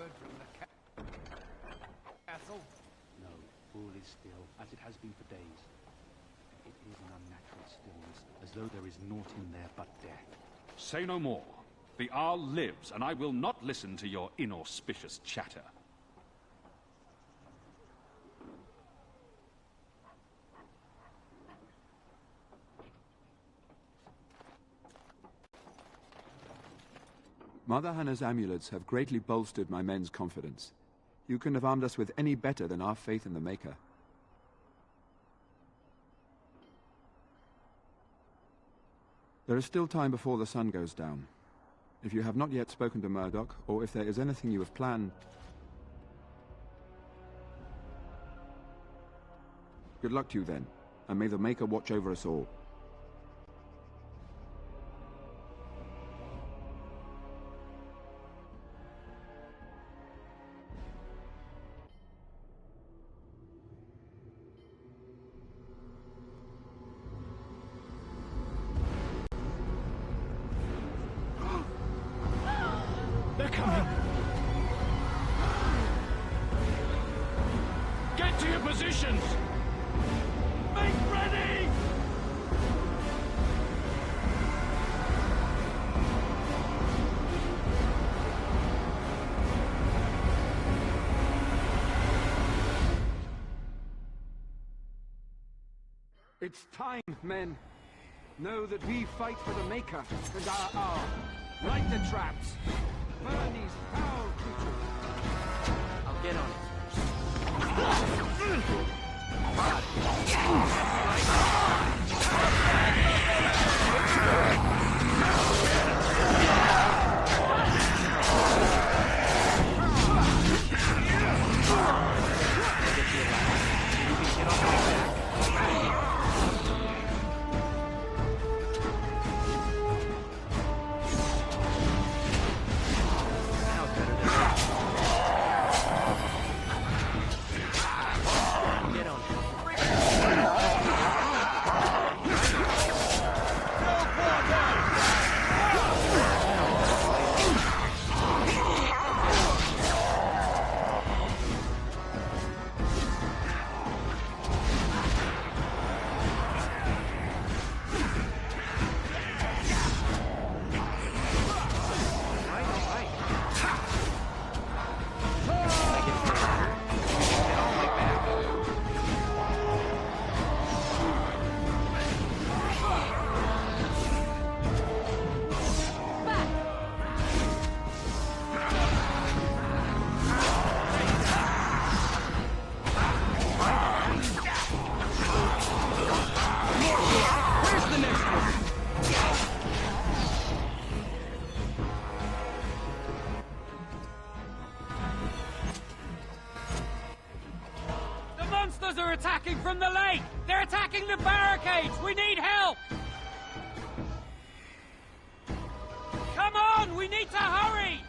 word from the castle? No, all is still, as it has been for days. It is an unnatural stillness, as though there is naught in there but death. Say no more. The Arl lives, and I will not listen to your inauspicious chatter. Mother Hannah's amulets have greatly bolstered my men's confidence. You couldn't have armed us with any better than our faith in the Maker. There is still time before the sun goes down. If you have not yet spoken to Murdoch, or if there is anything you have planned... Good luck to you then, and may the Maker watch over us all. They're coming! Get to your positions! Make ready! It's time, men. Know that we fight for the Maker and our hour. Light the traps. Burn these foul creatures. I'll get on it. Are attacking from the lake! They're attacking the barricades! We need help! Come on! We need to hurry!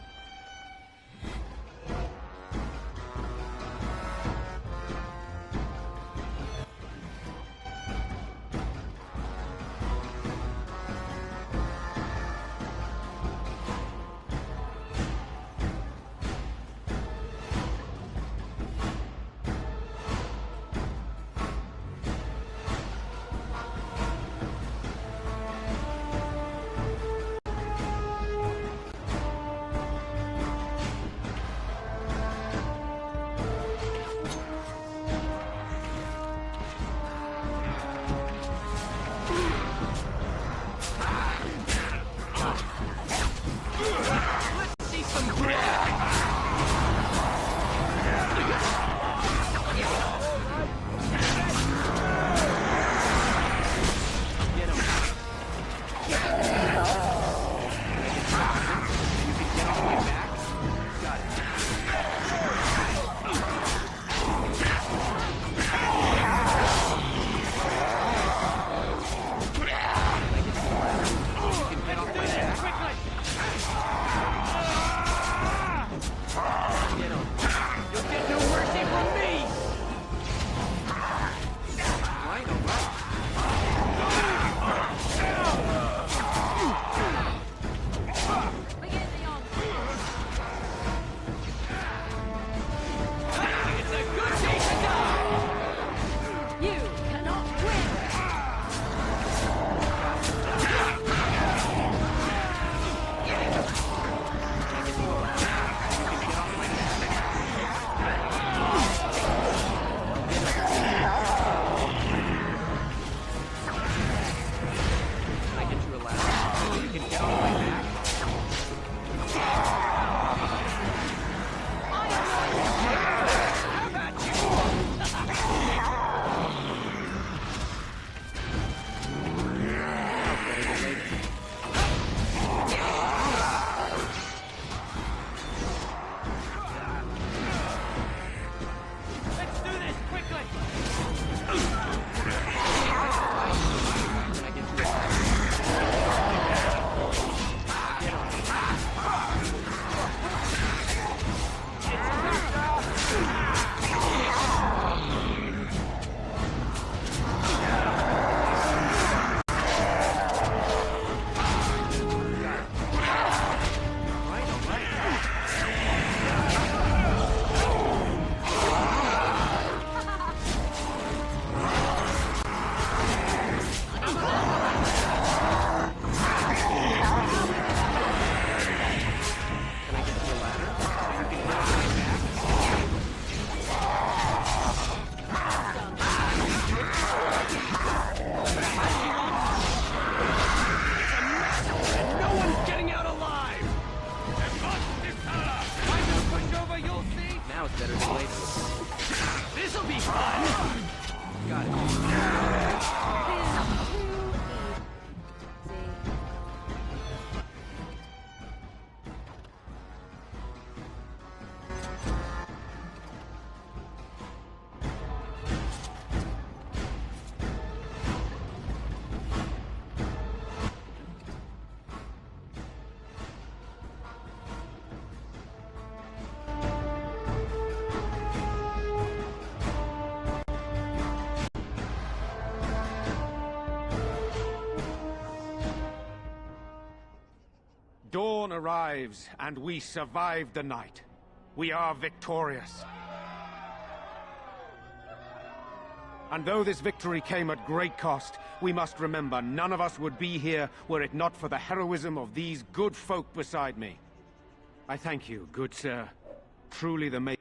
Dawn arrives, and we survive the night. We are victorious. And though this victory came at great cost, we must remember none of us would be here were it not for the heroism of these good folk beside me. I thank you, good sir. Truly the maker.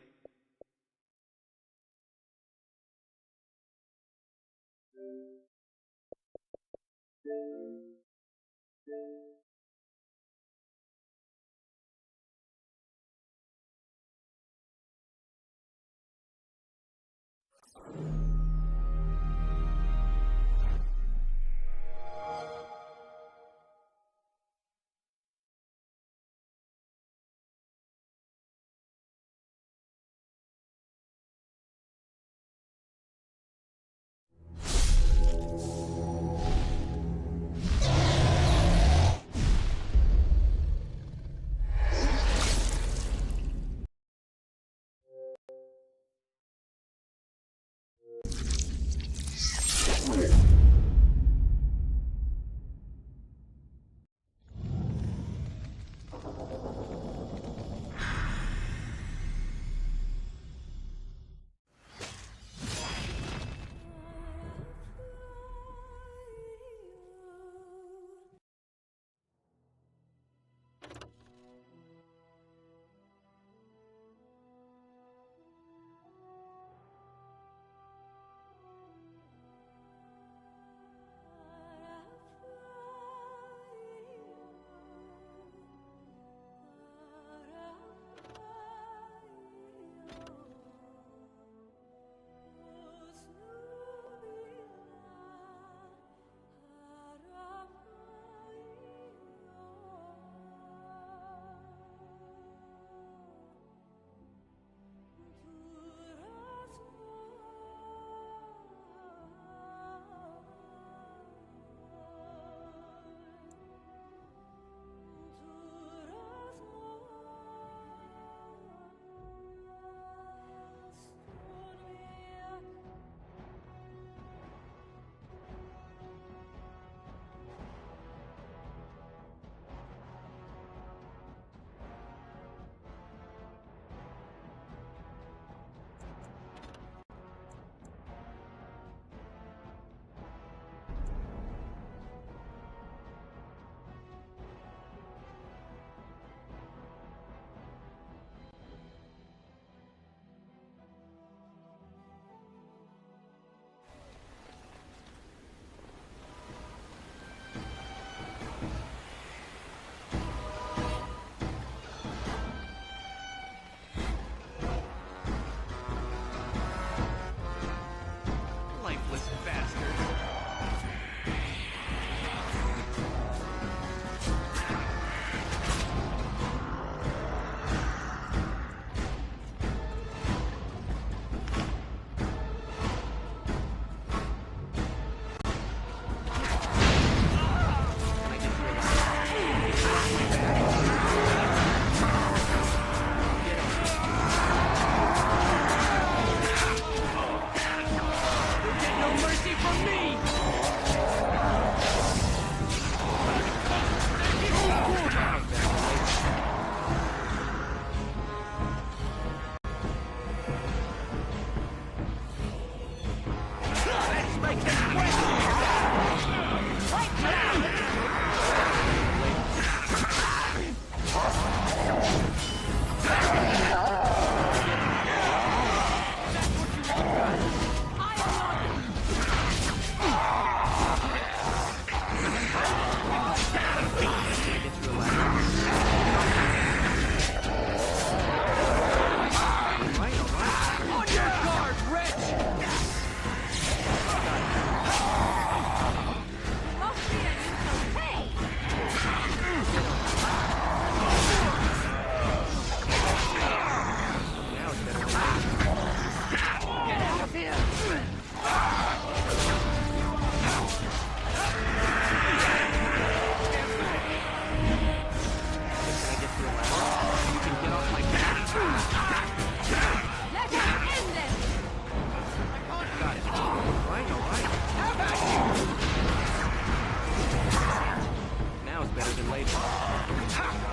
Now it's better than later.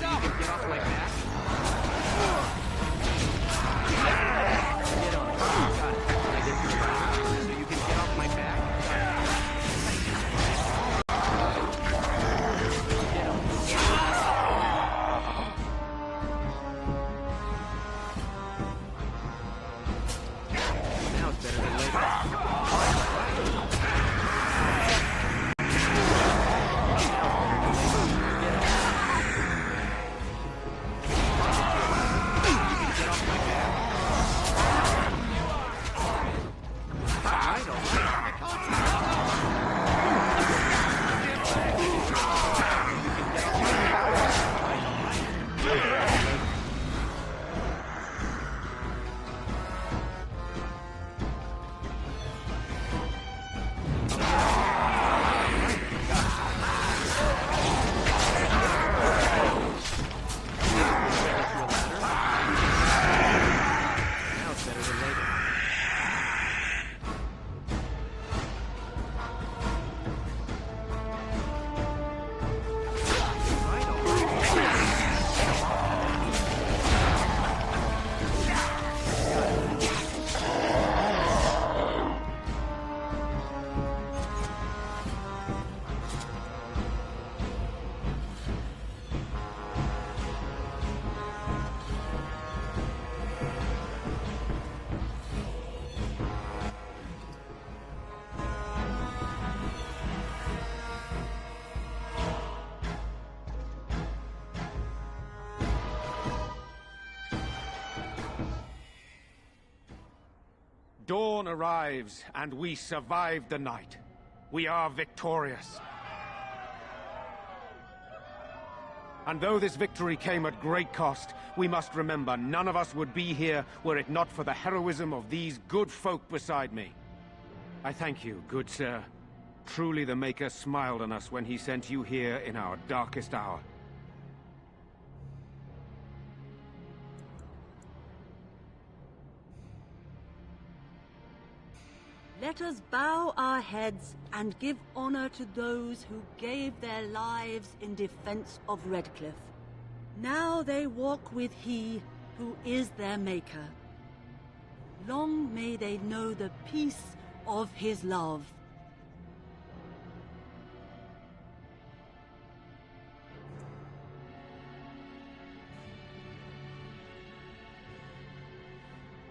stuff! Get off my back. Get on. Got it. I did it. So you can get off my back. Get on. Now it's better than later. Dawn arrives, and we survived the night. We are victorious. And though this victory came at great cost, we must remember none of us would be here were it not for the heroism of these good folk beside me. I thank you, good sir. Truly the Maker smiled on us when he sent you here in our darkest hour. Let us bow our heads and give honor to those who gave their lives in defense of Redcliffe. Now they walk with he who is their maker. Long may they know the peace of his love.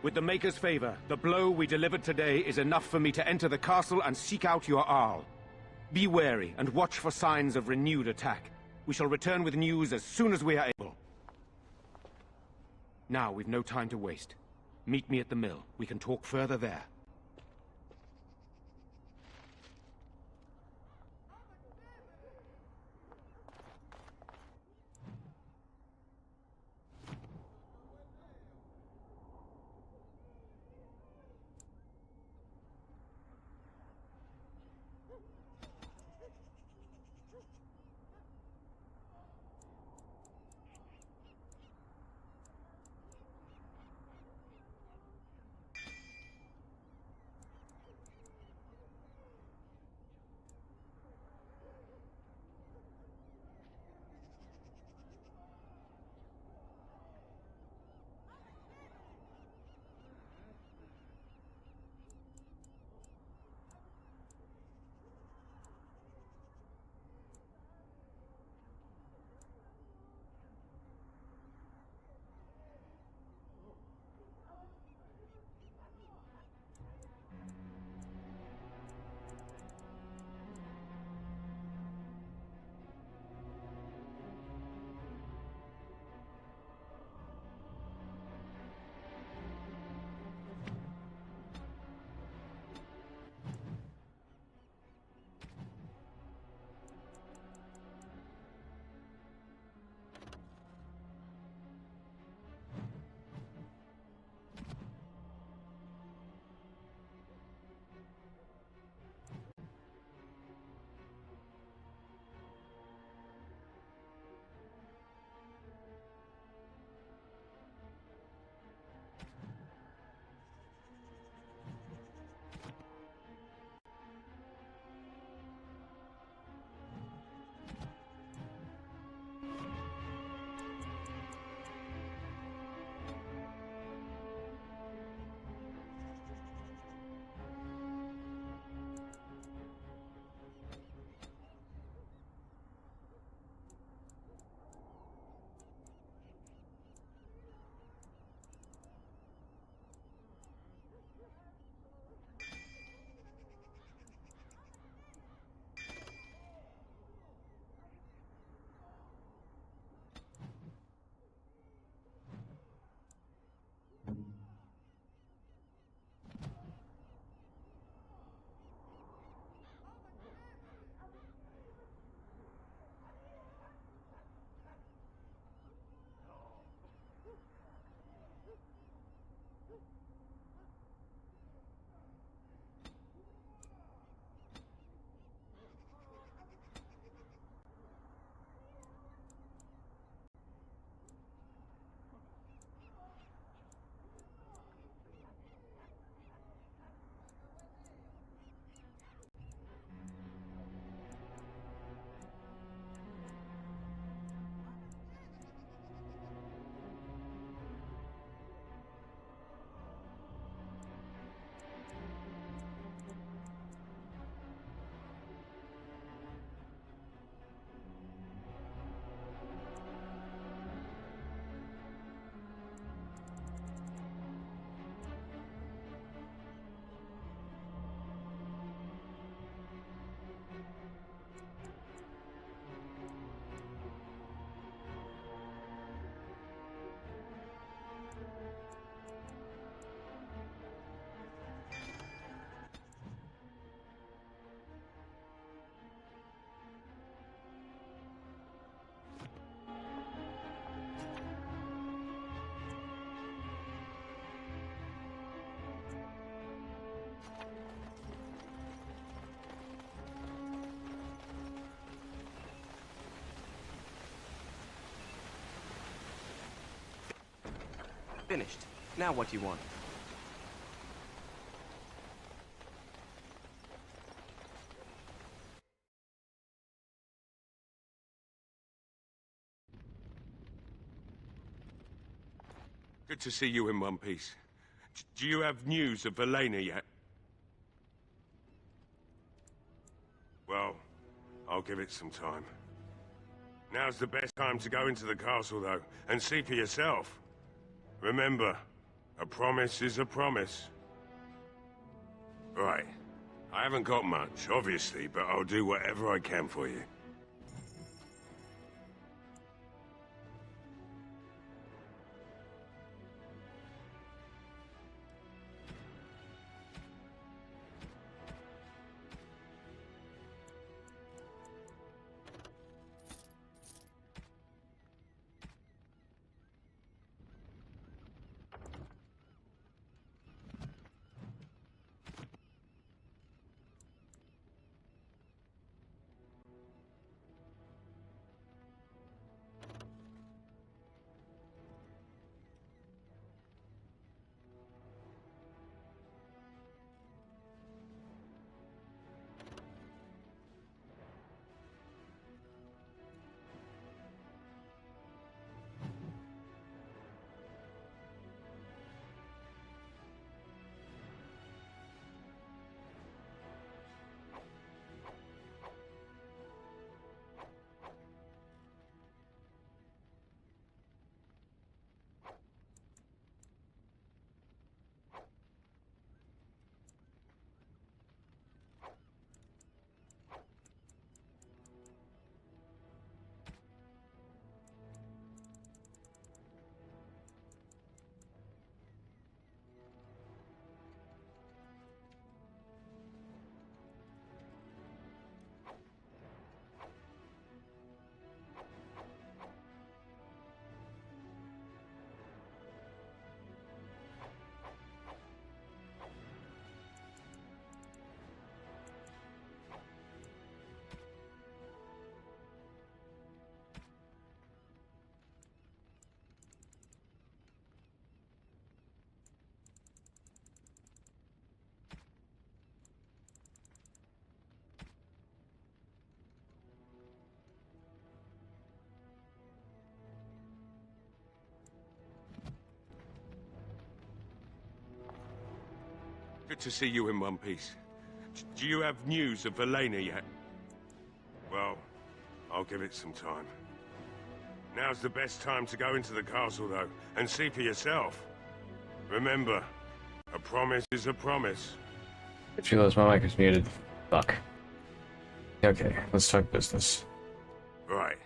With the Maker's favor, the blow we delivered today is enough for me to enter the castle and seek out your Arl. Be wary and watch for signs of renewed attack. We shall return with news as soon as we are able. Now, we've no time to waste. Meet me at the mill. We can talk further there. Finished. Now what do you want? Good to see you in one piece. Do you have news of Leliana yet? Well, I'll give it some time. Now's the best time to go into the castle, though, and see for yourself. Remember, a promise is a promise. Right. I haven't got much, obviously, but I'll do whatever I can for you. Good to see you in one piece. Do you have news of Leliana yet? Well, I'll give it some time. Now's the best time to go into the castle, though, and see for yourself. Remember, a promise is a promise. I just realized my mic is muted. Fuck. Okay, let's talk business. Right.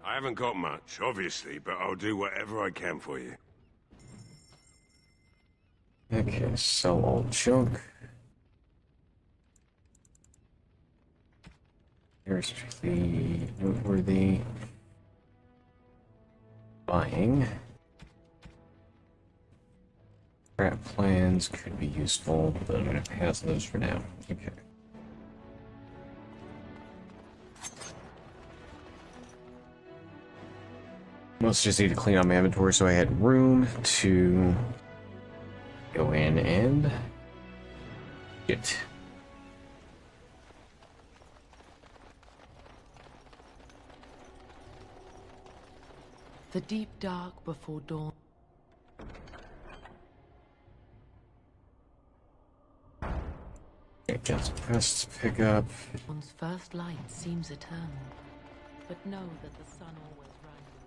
I haven't got much, obviously, but I'll do whatever I can for you. Okay, sell all junk. Here's the noteworthy buying. Scrap plans could be useful, but I'm gonna pass those for now. Okay. Mostly just need to clean out my inventory so I had room to go in and get. The deep dark before dawn. Got some quests to pick up. Dawn's first light seems eternal, but know that the sun always rises.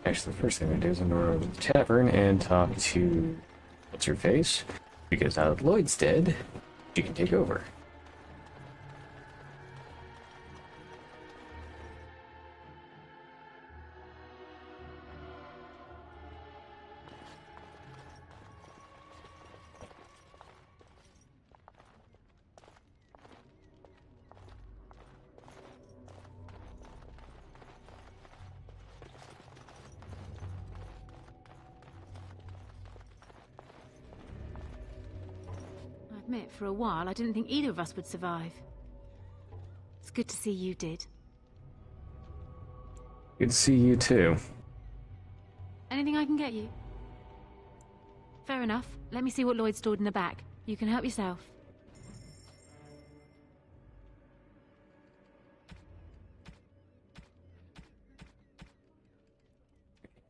Actually, the first thing I'm gonna do is I'm gonna go over to the tavern and talk to what's her face, because now that Lloyd's dead, she can take over. admit, for a while, I didn't think either of us would survive. It's good to see you did. Good to see you too. Anything I can get you? Fair enough. Let me see what Lloyd stored in the back. You can help yourself.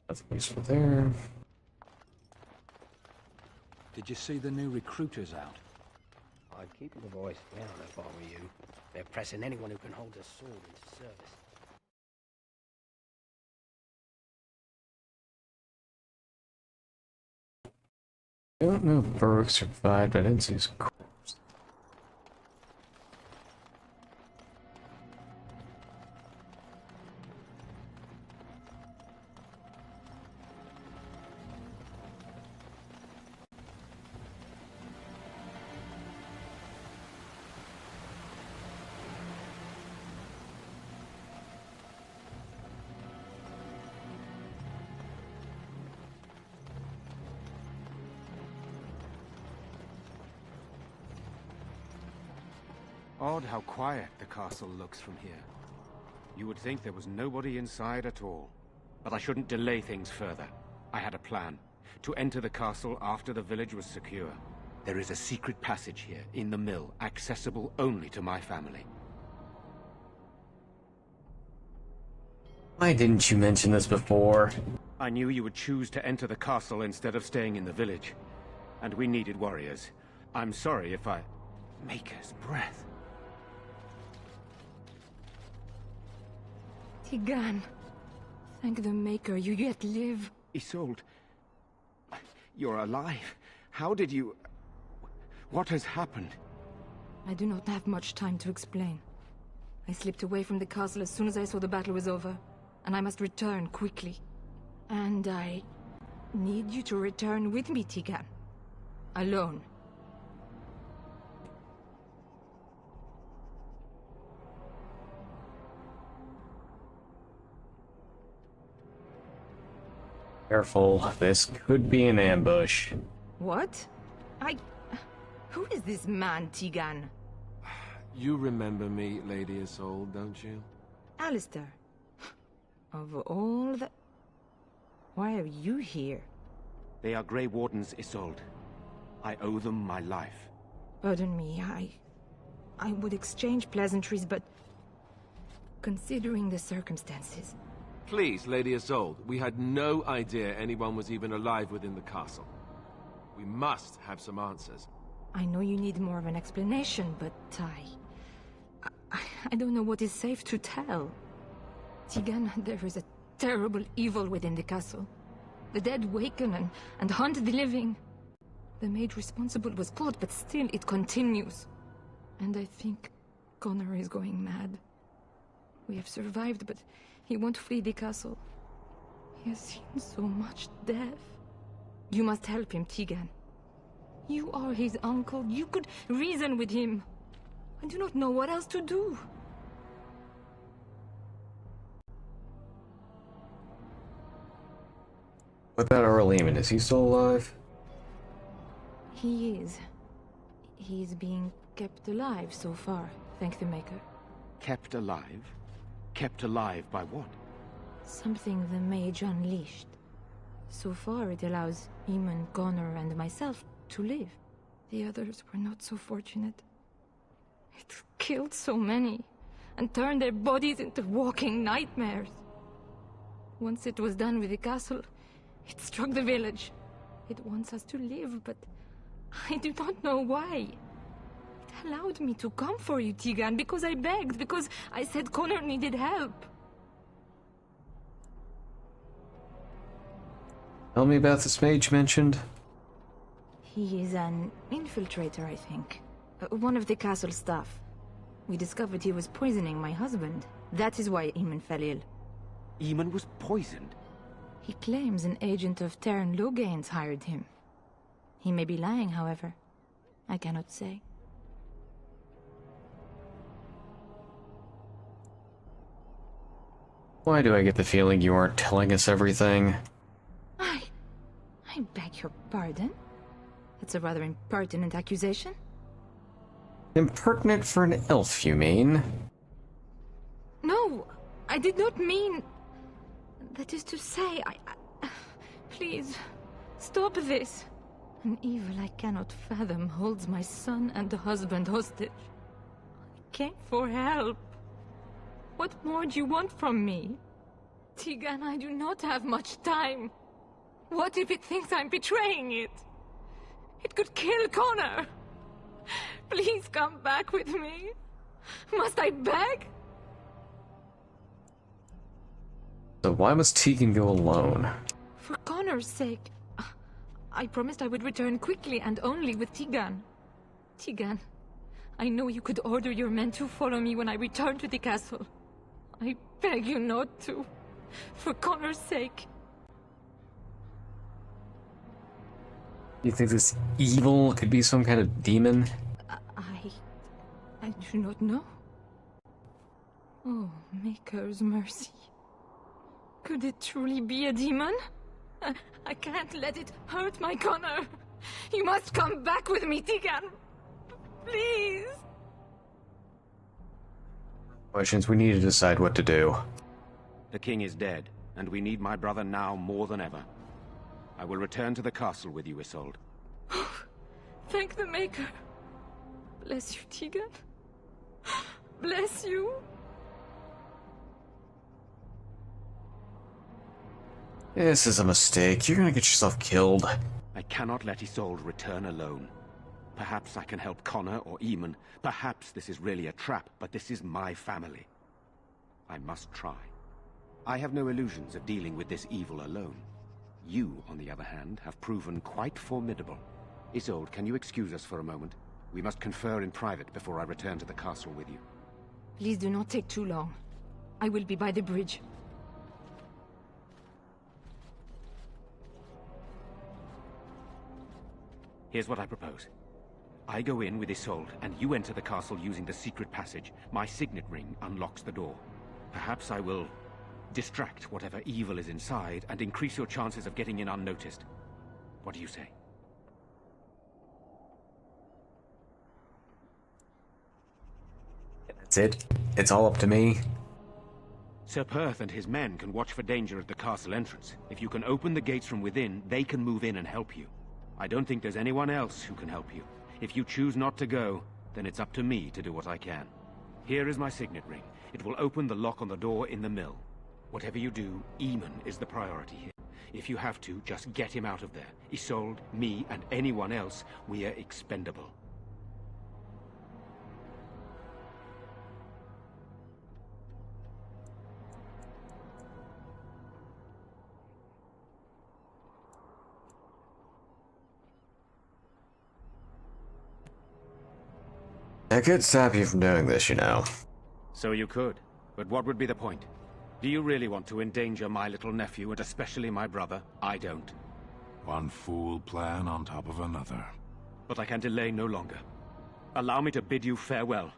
That's useful there. Did you see the new recruiters out? I'd keep the voice down if I were you. They're pressing anyone who can hold a sword into service. I don't know if Baruch survived, but I didn't see his corpse. Odd how quiet the castle looks from here. You would think there was nobody inside at all. But I shouldn't delay things further. I had a plan. To enter the castle after the village was secure. There is a secret passage here, in the mill, accessible only to my family. Why didn't you mention this before? I knew you would choose to enter the castle instead of staying in the village. And we needed warriors. I'm sorry if I... Maker's breath. Tigan, thank the Maker, you yet live. Isolde, you're alive. How did you... What has happened? I do not have much time to explain. I slipped away from the castle as soon as I saw the battle was over, and I must return quickly. And I need you to return with me, Tigan. Alone. Careful, this could be an ambush. What? Who is this man, Tigan? You remember me, Lady Isolde, don't you? Alistair. Of all the... Why are you here? They are Grey Wardens, Isolde. I owe them my life. Pardon me, I would exchange pleasantries, but... Considering the circumstances... Please, Lady Isolde, we had no idea anyone was even alive within the castle. We must have some answers. I know you need more of an explanation, but I don't know what is safe to tell. Tigan, there is a terrible evil within the castle. The dead waken and haunt the living. The maid responsible was caught, but still it continues. And I think Connor is going mad. We have survived, but he won't flee the castle. He has seen so much death. You must help him, Tigan. You are his uncle. You could reason with him. I do not know what else to do. What about Arl Eamon? Is he still alive? He is. He is being kept alive so far, thank the Maker. Kept alive? Kept alive by what? Something the mage unleashed. So far it allows Eamon, Connor, and myself to live. The others were not so fortunate. It killed so many, and turned their bodies into walking nightmares. Once it was done with the castle, it struck the village. It wants us to live, but I do not know why. It allowed me to come for you, Tigan, because I begged, because I said Connor needed help. Tell me about this mage mentioned. He is an infiltrator, I think. One of the castle staff. We discovered he was poisoning my husband. That is why Eamon fell ill. Eamon was poisoned? He claims an agent of Terran Loghain's hired him. He may be lying, however. I cannot say. Why do I get the feeling you aren't telling us everything? I beg your pardon? That's a rather impertinent accusation. Impertinent for an elf, you mean? No, I did not mean... That is to say, Please, stop this. An evil I cannot fathom holds my son and husband hostage. I came for help. What more do you want from me? Tegan, I do not have much time. What if it thinks I'm betraying it? It could kill Connor. Please come back with me. Must I beg? So why must Tegan go alone? For Connor's sake. I promised I would return quickly and only with Tegan. Tegan, I know you could order your men to follow me when I return to the castle. I beg you not to. For Connor's sake. You think this evil could be some kind of demon? I do not know. Oh, Maker's mercy. Could it truly be a demon? I can't let it hurt my Connor. You must come back with me, Tegan. Please. Questions, we need to decide what to do. The king is dead, and we need my brother now more than ever. I will return to the castle with you, Isolde. Thank the Maker. Bless you, Tegan. Bless you. This is a mistake. You're gonna get yourself killed. I cannot let Isolde return alone. Perhaps I can help Connor or Eamon. Perhaps this is really a trap, but this is my family. I must try. I have no illusions of dealing with this evil alone. You, on the other hand, have proven quite formidable. Isolde, can you excuse us for a moment? We must confer in private before I return to the castle with you. Please do not take too long. I will be by the bridge. Here's what I propose. I go in with Isolde, and you enter the castle using the secret passage. My signet ring unlocks the door. Perhaps I will distract whatever evil is inside and increase your chances of getting in unnoticed. What do you say? That's it? It's all up to me? Sir Perth and his men can watch for danger at the castle entrance. If you can open the gates from within, they can move in and help you. I don't think there's anyone else who can help you. If you choose not to go, then it's up to me to do what I can. Here is my signet ring. It will open the lock on the door in the mill. Whatever you do, Eamon is the priority here. If you have to, just get him out of there. Isolde, me, and anyone else, we are expendable. I could stop you from doing this, you know. So you could, but what would be the point? Do you really want to endanger my little nephew, and especially my brother? I don't. One fool plan on top of another. But I can delay no longer. Allow me to bid you farewell.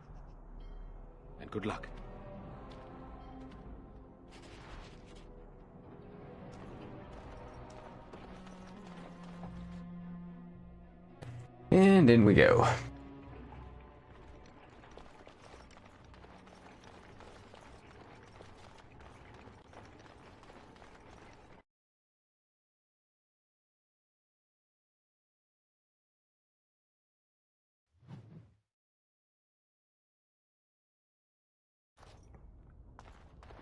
And good luck. And in we go.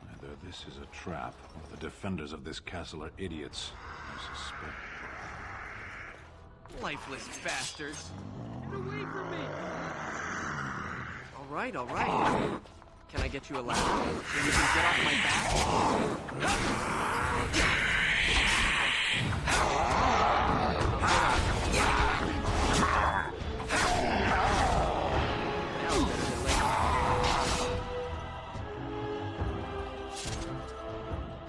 Either this is a trap, or the defenders of this castle are idiots. I suspect. Lifeless bastards! Get away from me! All right. Can I get you a ladder? So you can get off my back?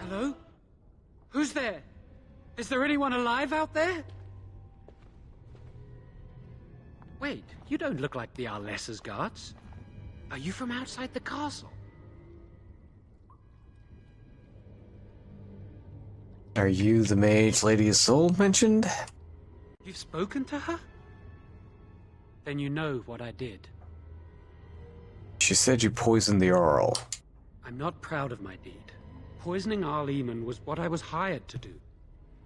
Hello? Who's there? Is there anyone alive out there? Wait, you don't look like the Arlessa's guards. Are you from outside the castle? Are you the mage Lady Isolde mentioned? You've spoken to her? Then you know what I did. She said you poisoned the Arl. I'm not proud of my deed. Poisoning Arl Eamon was what I was hired to do.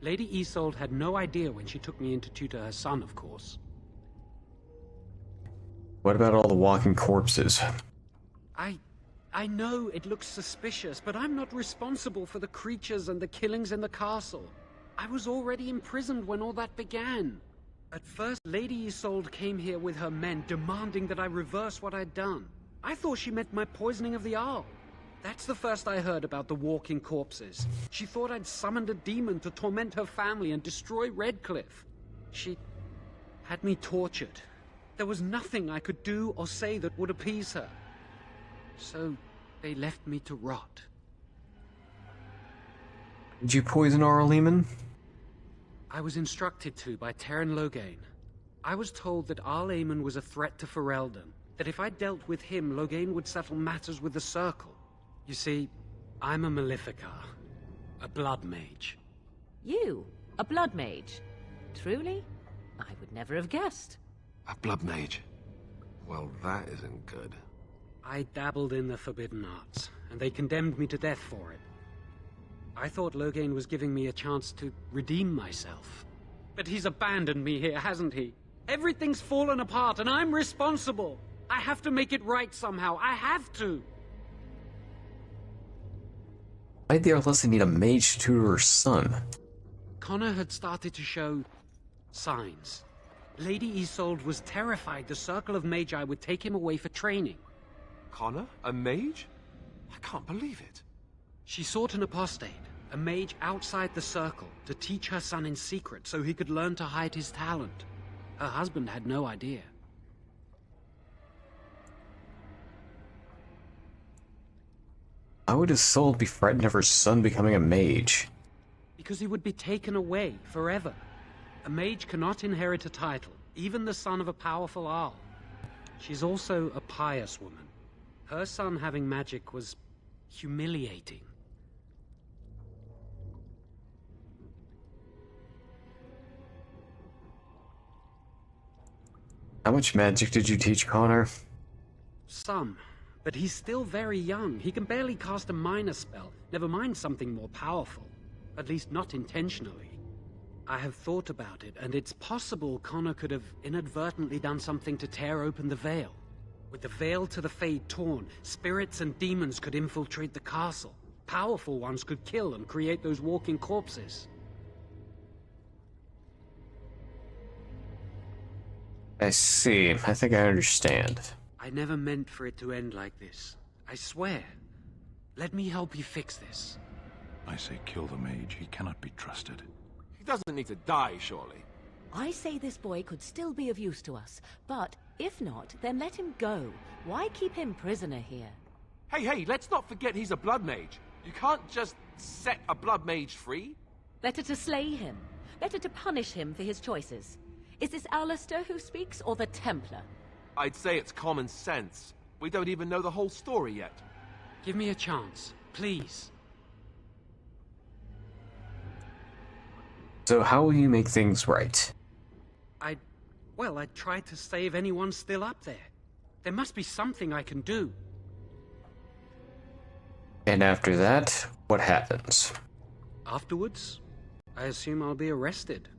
Lady Isolde had no idea when she took me in to tutor her son, of course. What about all the walking corpses? I know it looks suspicious, but I'm not responsible for the creatures and the killings in the castle. I was already imprisoned when all that began. At first, Lady Isolde came here with her men, demanding that I reverse what I'd done. I thought she meant my poisoning of the Arl. That's the first I heard about the walking corpses. She thought I'd summoned a demon to torment her family and destroy Redcliffe. She had me tortured. There was nothing I could do or say that would appease her. So they left me to rot. Did you poison Arl Eamon? I was instructed to by Terran Loghain. I was told that Arl Eamon was a threat to Ferelden, that if I dealt with him, Loghain would settle matters with the Circle. You see, I'm a Maleficar, a blood mage. You? A blood mage? Truly? I would never have guessed. A blood mage? Well, that isn't good. I dabbled in the forbidden arts, and they condemned me to death for it. I thought Loghain was giving me a chance to redeem myself. But he's abandoned me here, hasn't he? Everything's fallen apart, and I'm responsible! I have to make it right somehow. I have to! Why'd the Arlessa need a mage to tutor her son? Connor had started to show signs. Lady Isolde was terrified the Circle of Magi would take him away for training. Connor? A mage? I can't believe it. She sought an apostate, a mage outside the Circle, to teach her son in secret so he could learn to hide his talent. Her husband had no idea. Why would Isolde be frightened of her son becoming a mage? Because he would be taken away forever. A mage cannot inherit a title, even the son of a powerful Arl. She's also a pious woman. Her son having magic was humiliating. How much magic did you teach Connor? Some, but he's still very young. He can barely cast a minor spell, never mind something more powerful. At least not intentionally. I have thought about it, and it's possible Connor could have inadvertently done something to tear open the veil. With the veil to the Fade torn, spirits and demons could infiltrate the castle. Powerful ones could kill and create those walking corpses. I see. I think I understand. I never meant for it to end like this. I swear. Let me help you fix this. I say kill the mage. He cannot be trusted. He doesn't need to die, surely. I say this boy could still be of use to us, but if not, then let him go. Why keep him prisoner here? Hey, let's not forget he's a blood mage. You can't just set a blood mage free. Better to slay him. Better to punish him for his choices. Is this Alistair who speaks, or the Templar? I'd say it's common sense. We don't even know the whole story yet. Give me a chance, please. So how will you make things right? I tried to save anyone still up there. There must be something I can do. And after that, what happens? Afterwards, I assume I'll be arrested,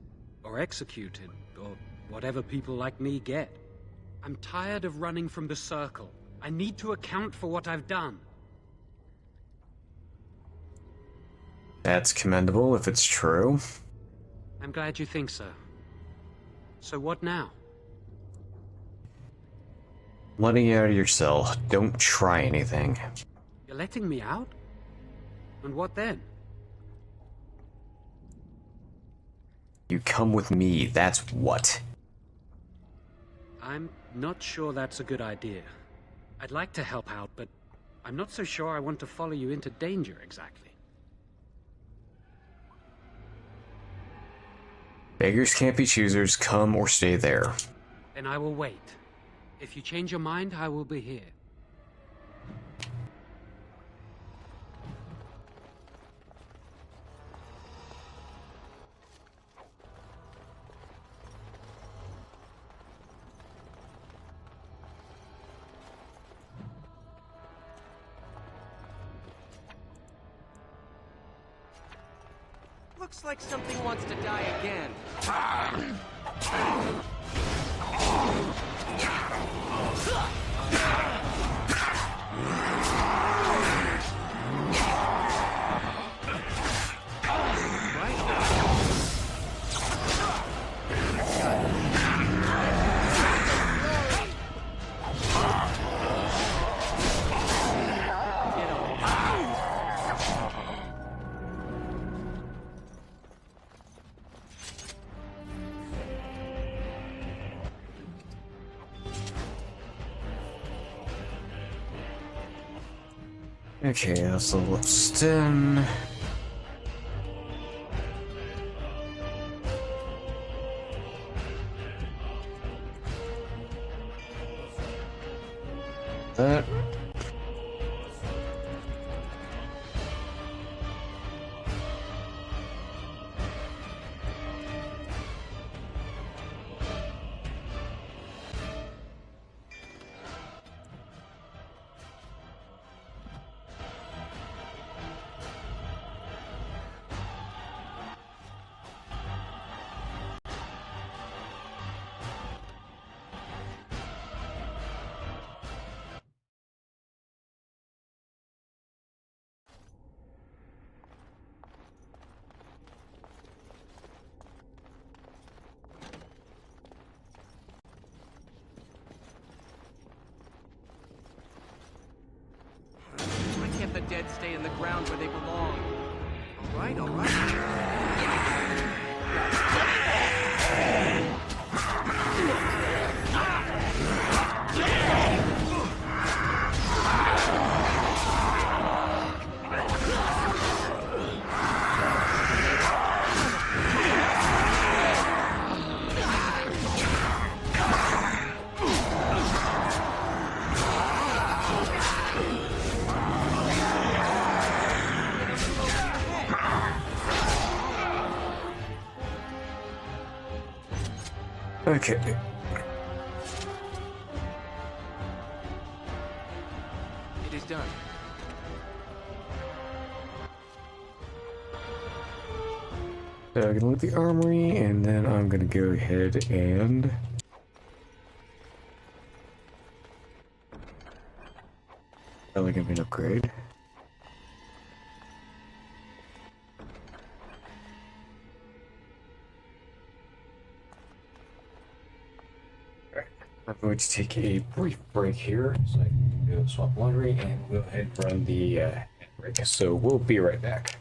or executed, or whatever people like me get. I'm tired of running from the Circle. I need to account for what I've done. That's commendable if it's true. I'm glad you think so. So what now? Letting you out of your cell. Don't try anything. You're letting me out? And what then? You come with me, that's what. I'm not sure that's a good idea. I'd like to help out, but I'm not so sure I want to follow you into danger exactly. Beggars can't be choosers. Come or stay there. Then I will wait. If you change your mind, I will be here. Looks like something wants to die again. Okay, let's level up Sten. That. The dead stay in the ground where they belong. All right, all right. Okay. It is done. So I'm gonna loot the armory, and then I'm gonna go ahead and probably give me an upgrade. I'm going to take a brief break here so I can go swap laundry and go ahead and run the break. So we'll be right back.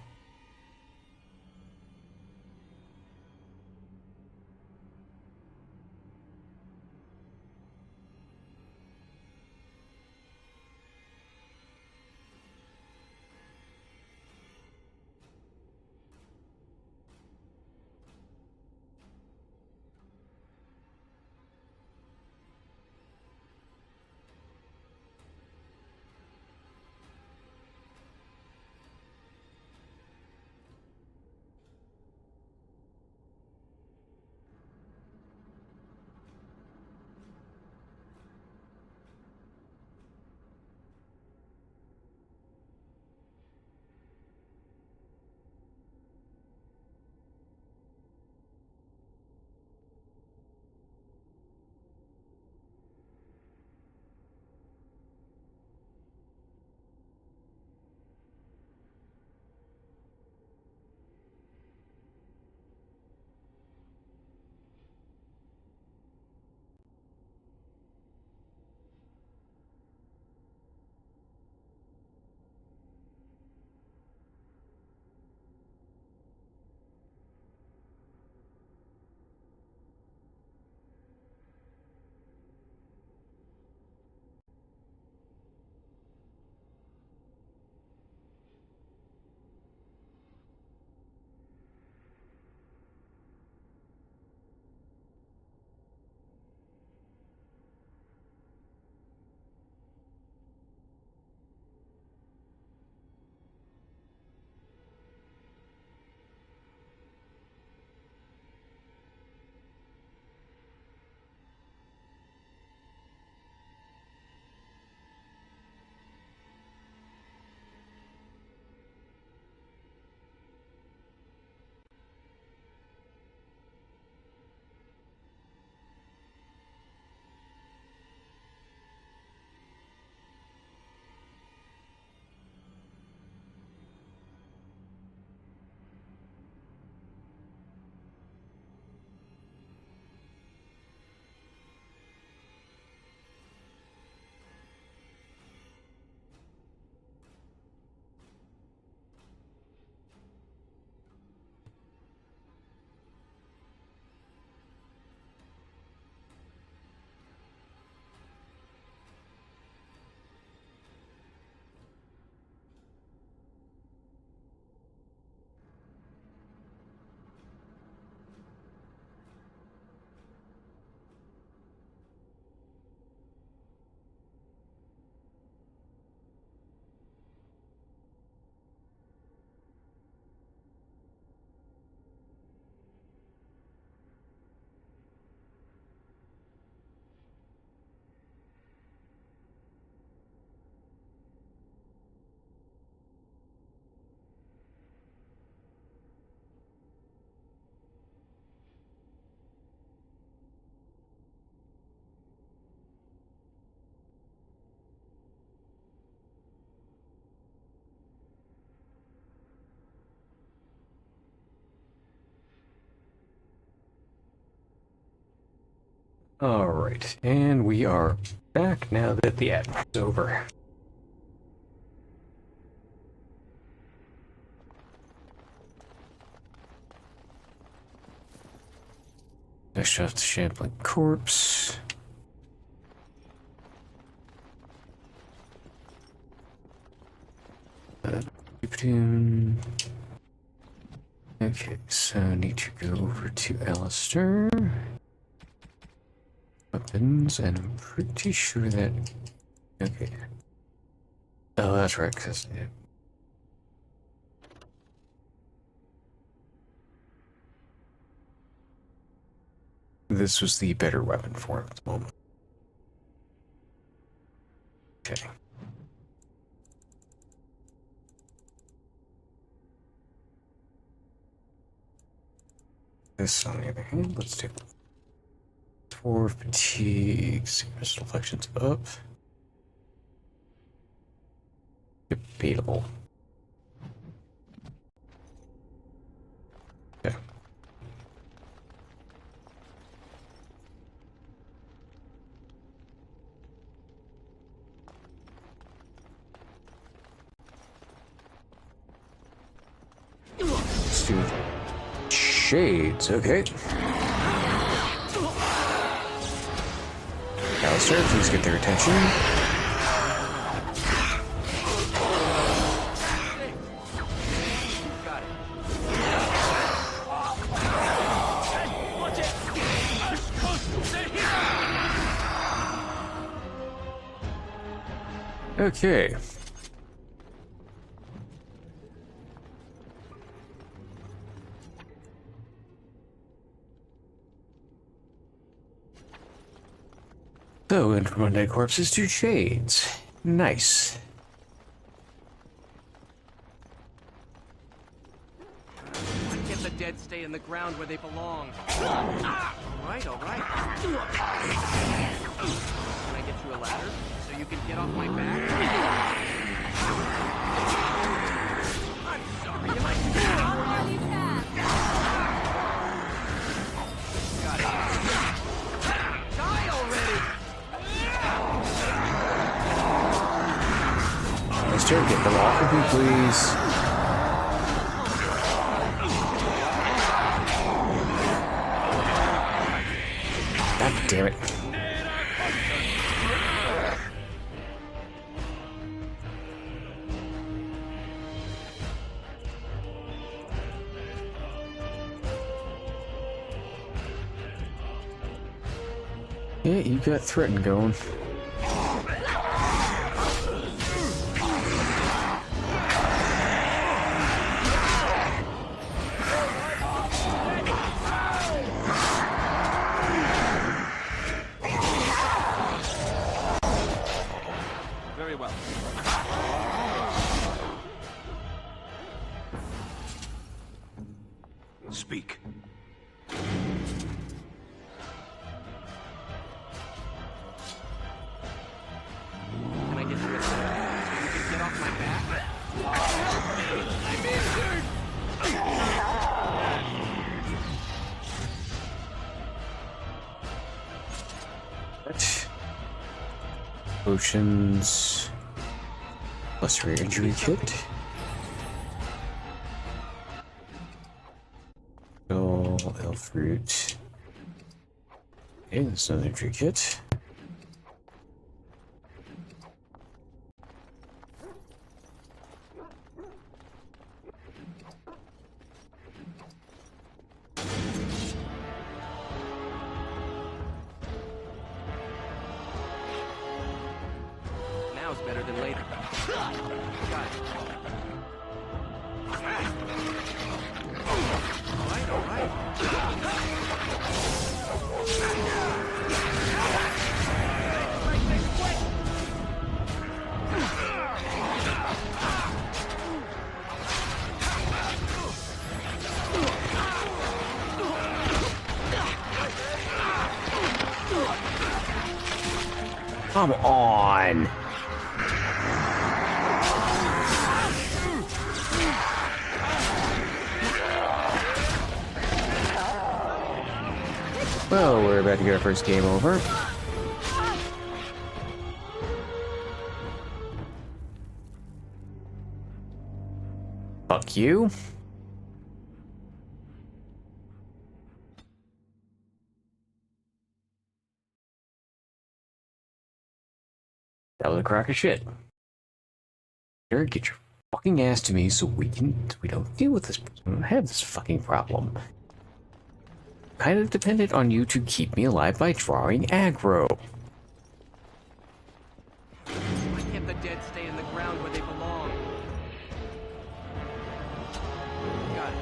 Alright, and we are back now that the ad is over. Next off the shambling corpse. Okay, so I need to go over to Alistair. Weapons, and I'm pretty sure that... Okay. Oh, that's right, because... Yeah. This was the better weapon for him at the moment. Okay. This, on the other hand, let's take 4 fatigue, sickness reflections up. Debatable. Okay. Let's do shades, okay. Alistair, please get their attention. Okay. So, and from undead corpses to shades. Nice. Why can't the dead stay in the ground where they belong? Alright, alright. Can I get you a ladder so you can get off my back? I'm sorry, you might be Got it. Die already! Alistair, get them off of me, please. God damn it. Yeah, you got threatened going. Very well. Speak. Can I get you a ladder so you can get off my back? Help me! I'm injured! What? Potions. Plus your injury kit. Elf fruit. Okay, that's another injury kit. Now's better than later. Got it. Alright, alright. Come on. Well, we're about to get our first game over. Fuck you. That was a crack of shit. Here, get your fucking ass to me so we don't deal with this. We don't have this fucking problem. Kind of dependent on you to keep me alive by drawing aggro. Why can't the dead stay in the ground where they belong? Got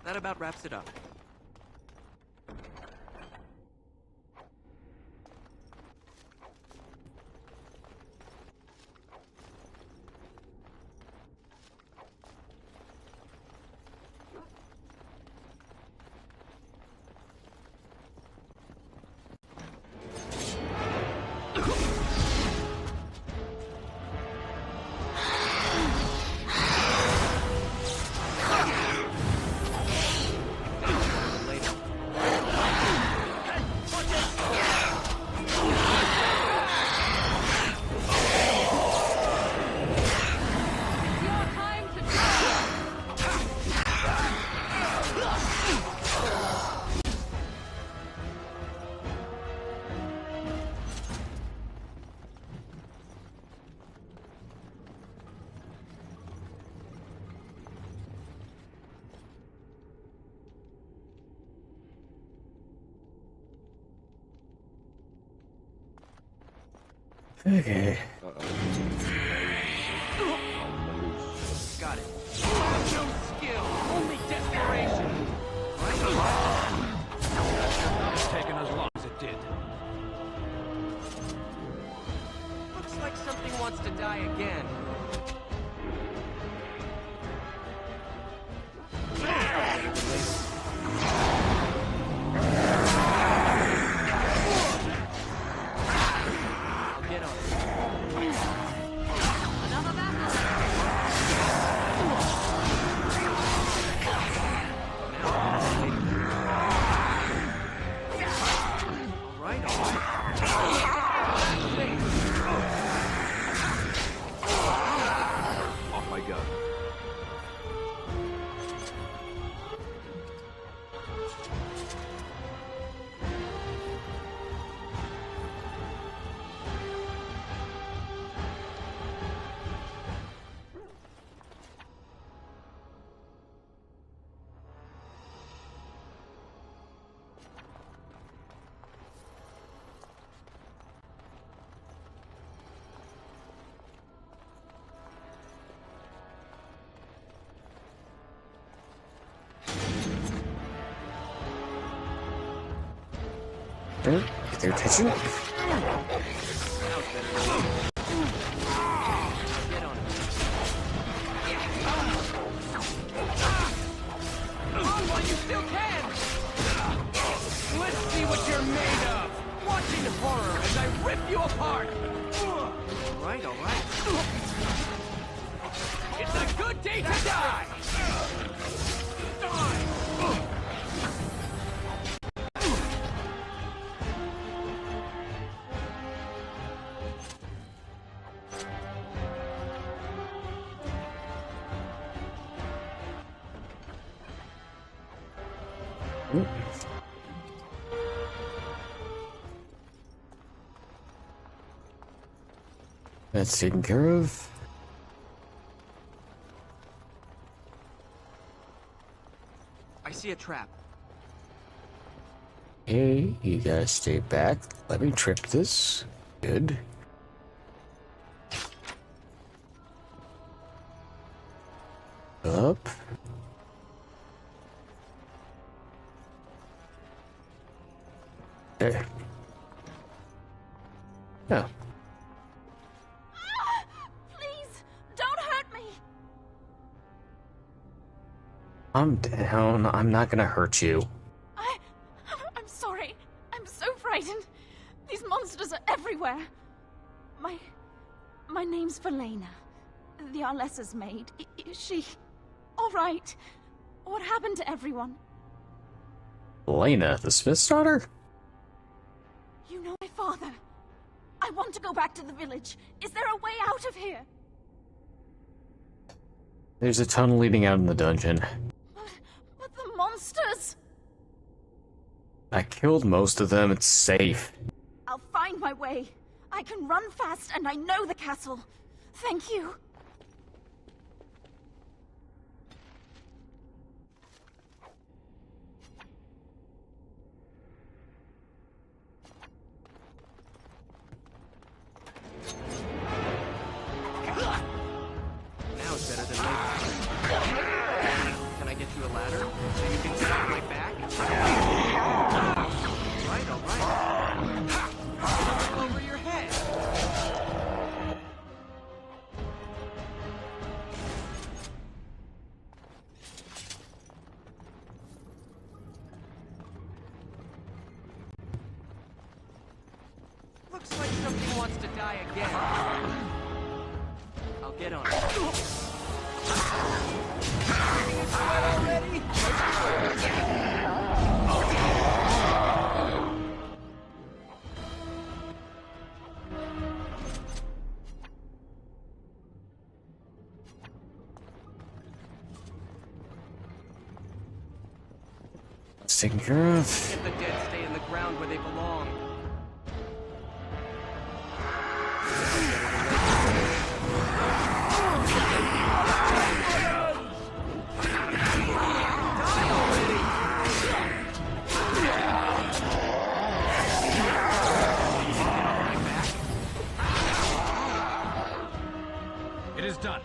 That about wraps it up. Okay. Got it. No skill, only desperation. It's taken as long as it did. Looks like something wants to die again. Get their attention. While you still can! Let's see what you're made of! Watch in horror as I rip you apart! Alright, alright. It's a good day to die! Die! That's taken care of. I see a trap. Hey, you gotta stay back. Let me trip this. Good. Up. There. Yeah. Please, don't hurt me. I'm down. I'm not gonna hurt you. I'm sorry. I'm so frightened. These monsters are everywhere. My name's Valena. The Arlessa's maid. Is she all right? What happened to everyone? Lena, the Smith's daughter? You know my father. I want to go back to the village. Is there a way out of here? There's a tunnel leading out in the dungeon. But the monsters! I killed most of them. It's safe. I'll find my way. I can run fast and I know the castle. Thank you. Now it's better than later. Can I get you a ladder so you can sit on my back? All right. Over your head. Looks like something wants to die again. I'll get on it. Already? It's taken care of. Get the dead stay in the ground where they belong. It is done.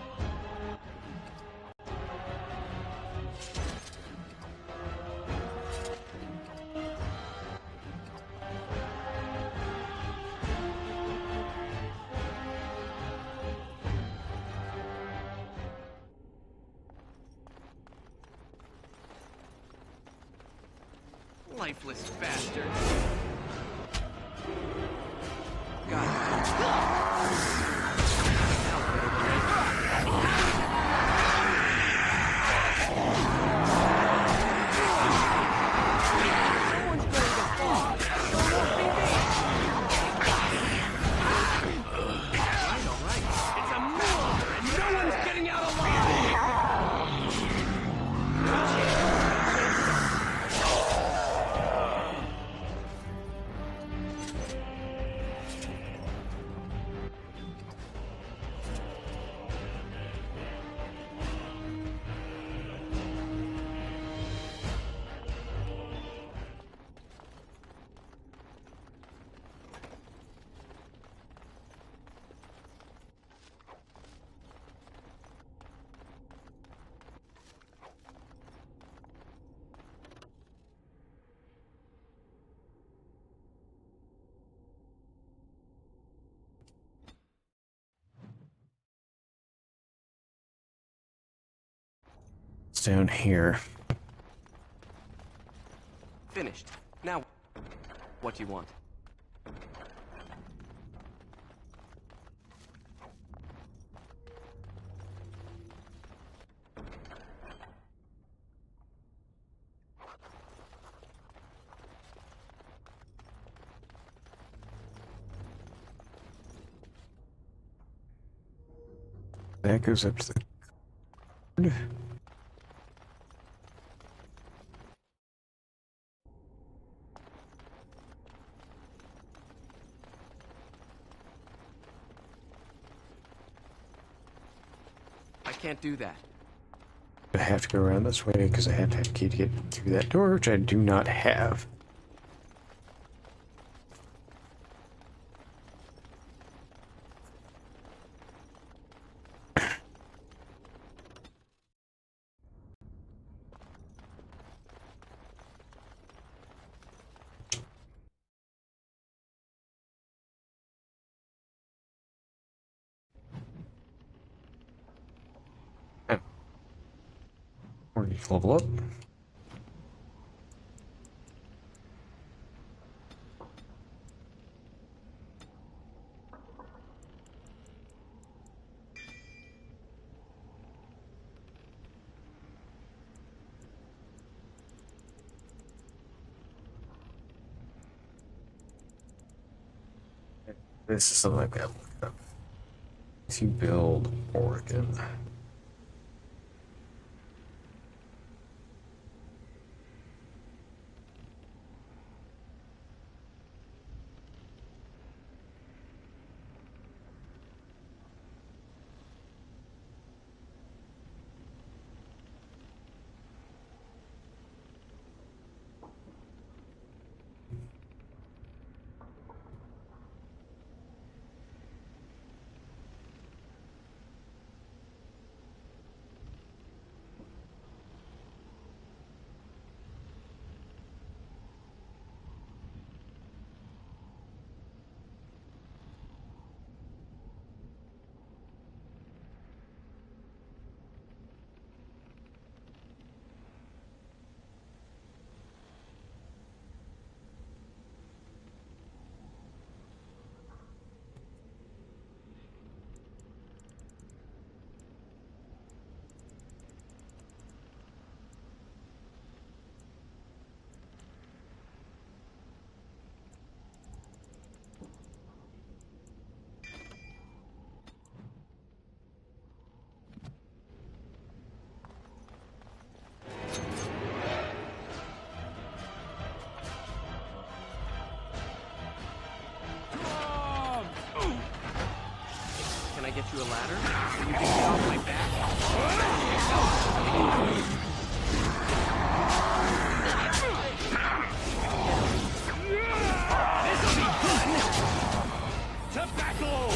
Lifeless bastard. Got it. It's down here. Finished. Now, what do you want? That goes up to the... I can't do that. I have to go around this way because I have to have a key to get through that door, which I do not have. Level up. This is something I've got to look up. To build Morrigan. Can I get you a ladder? Can you pick me off my back? This'll be fun! To battle!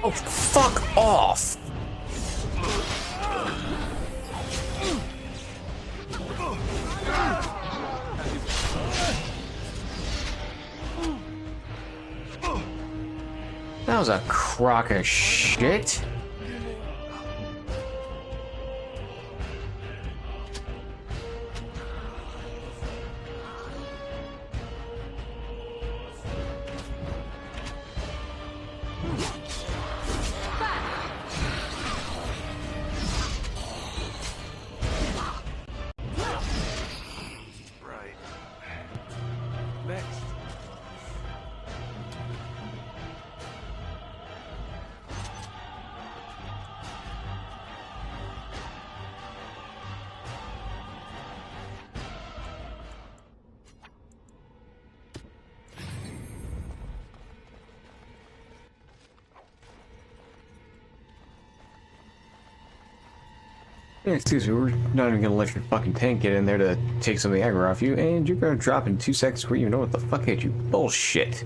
Oh, fuck off! That was a crock of shit. Right. Next. Yeah, excuse me, we're not even gonna let your fucking tank get in there to take some of the aggro off you, and you're gonna drop in 2 seconds before you even know what the fuck hit you. Bullshit.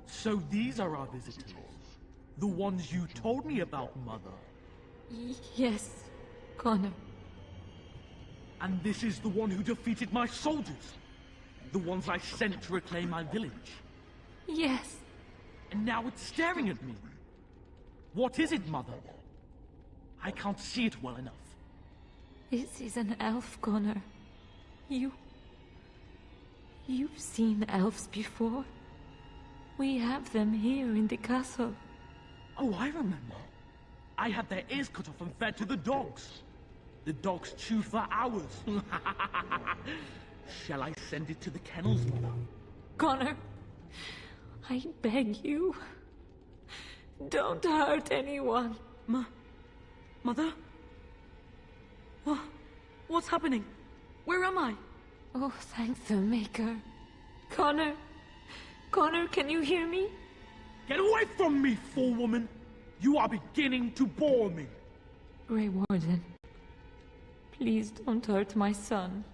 So these are our visitors. The ones you told me about, Mother. Yes, Connor. And this is the one who defeated my soldiers. The ones I sent to reclaim my village. Yes. And now it's staring at me. What is it, Mother? I can't see it well enough. This is an elf, Connor. You've seen elves before. We have them here in the castle. Oh, I remember. I had their ears cut off and fed to the dogs. The dogs chewed for hours. Shall I send it to the kennels, Mother? Connor, I beg you. Don't hurt anyone. Mother? What's happening? Where am I? Oh, thank the Maker. Connor, can you hear me? Get away from me, fool woman! You are beginning to bore me. Grey Warden, please don't hurt my son.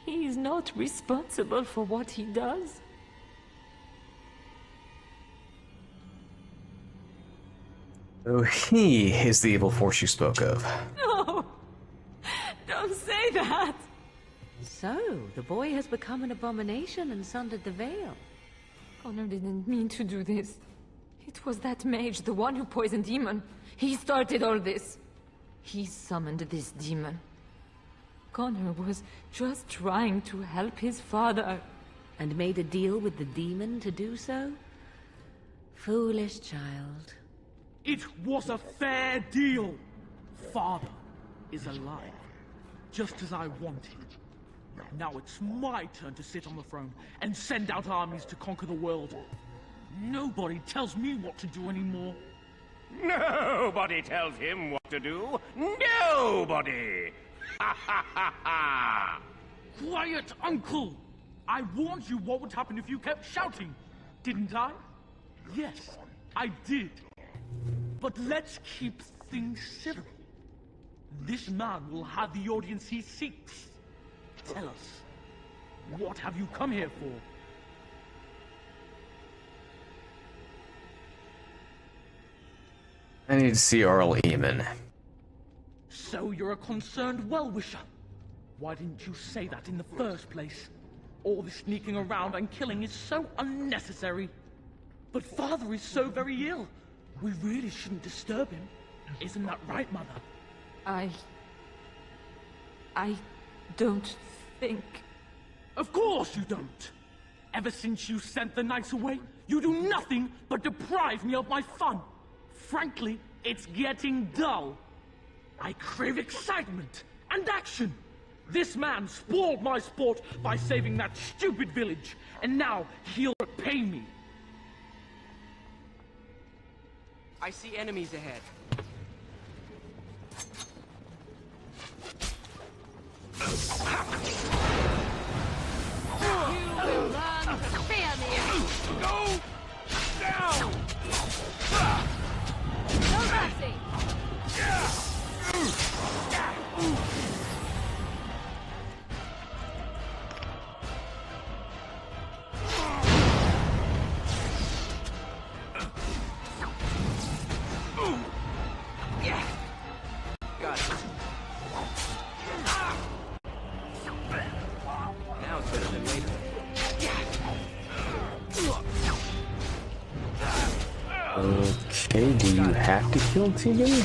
He is not responsible for what he does. So he is the evil force you spoke of. No! Don't say that! So, the boy has become an abomination and sundered the veil. Connor didn't mean to do this. It was that mage, the one who poisoned Eamon. He started all this. He summoned this demon. Connor was just trying to help his father. And made a deal with the demon to do so? Foolish child. It was a fair deal. Father is alive, just as I wanted. Now it's my turn to sit on the throne and send out armies to conquer the world. Nobody tells me what to do anymore. Nobody tells him what to do. Nobody! Ha ha ha ha! Quiet, Uncle! I warned you what would happen if you kept shouting, didn't I? Yes, I did. But let's keep things civil. This man will have the audience he seeks. Tell us, what have you come here for? I need to see Arl Eamon. So you're a concerned well-wisher. Why didn't you say that in the first place? All this sneaking around and killing is so unnecessary. But Father is so very ill. We really shouldn't disturb him. Isn't that right, Mother? I don't think... Of course you don't! Ever since you sent the knights away, you do nothing but deprive me of my fun. Frankly, it's getting dull. I crave excitement and action. This man spoiled my sport by saving that stupid village, and now he'll repay me. I see enemies ahead. You will learn to fear me! Go down! No mercy! Got it. Now it's better than later. Okay, do you have to kill Tegan?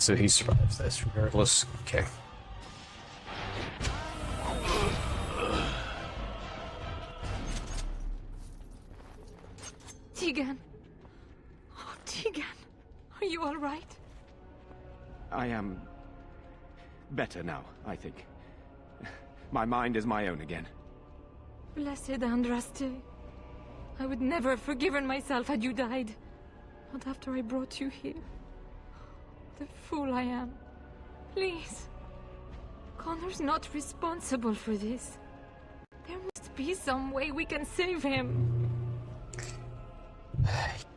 So he survives this regardless. Okay. Tegan. Oh, Tegan. Are you all right? I am better now, I think. My mind is my own again. Blessed Andraste. I would never have forgiven myself had you died. Not after I brought you here. The fool I am. Please. Connor's not responsible for this. There must be some way we can save him.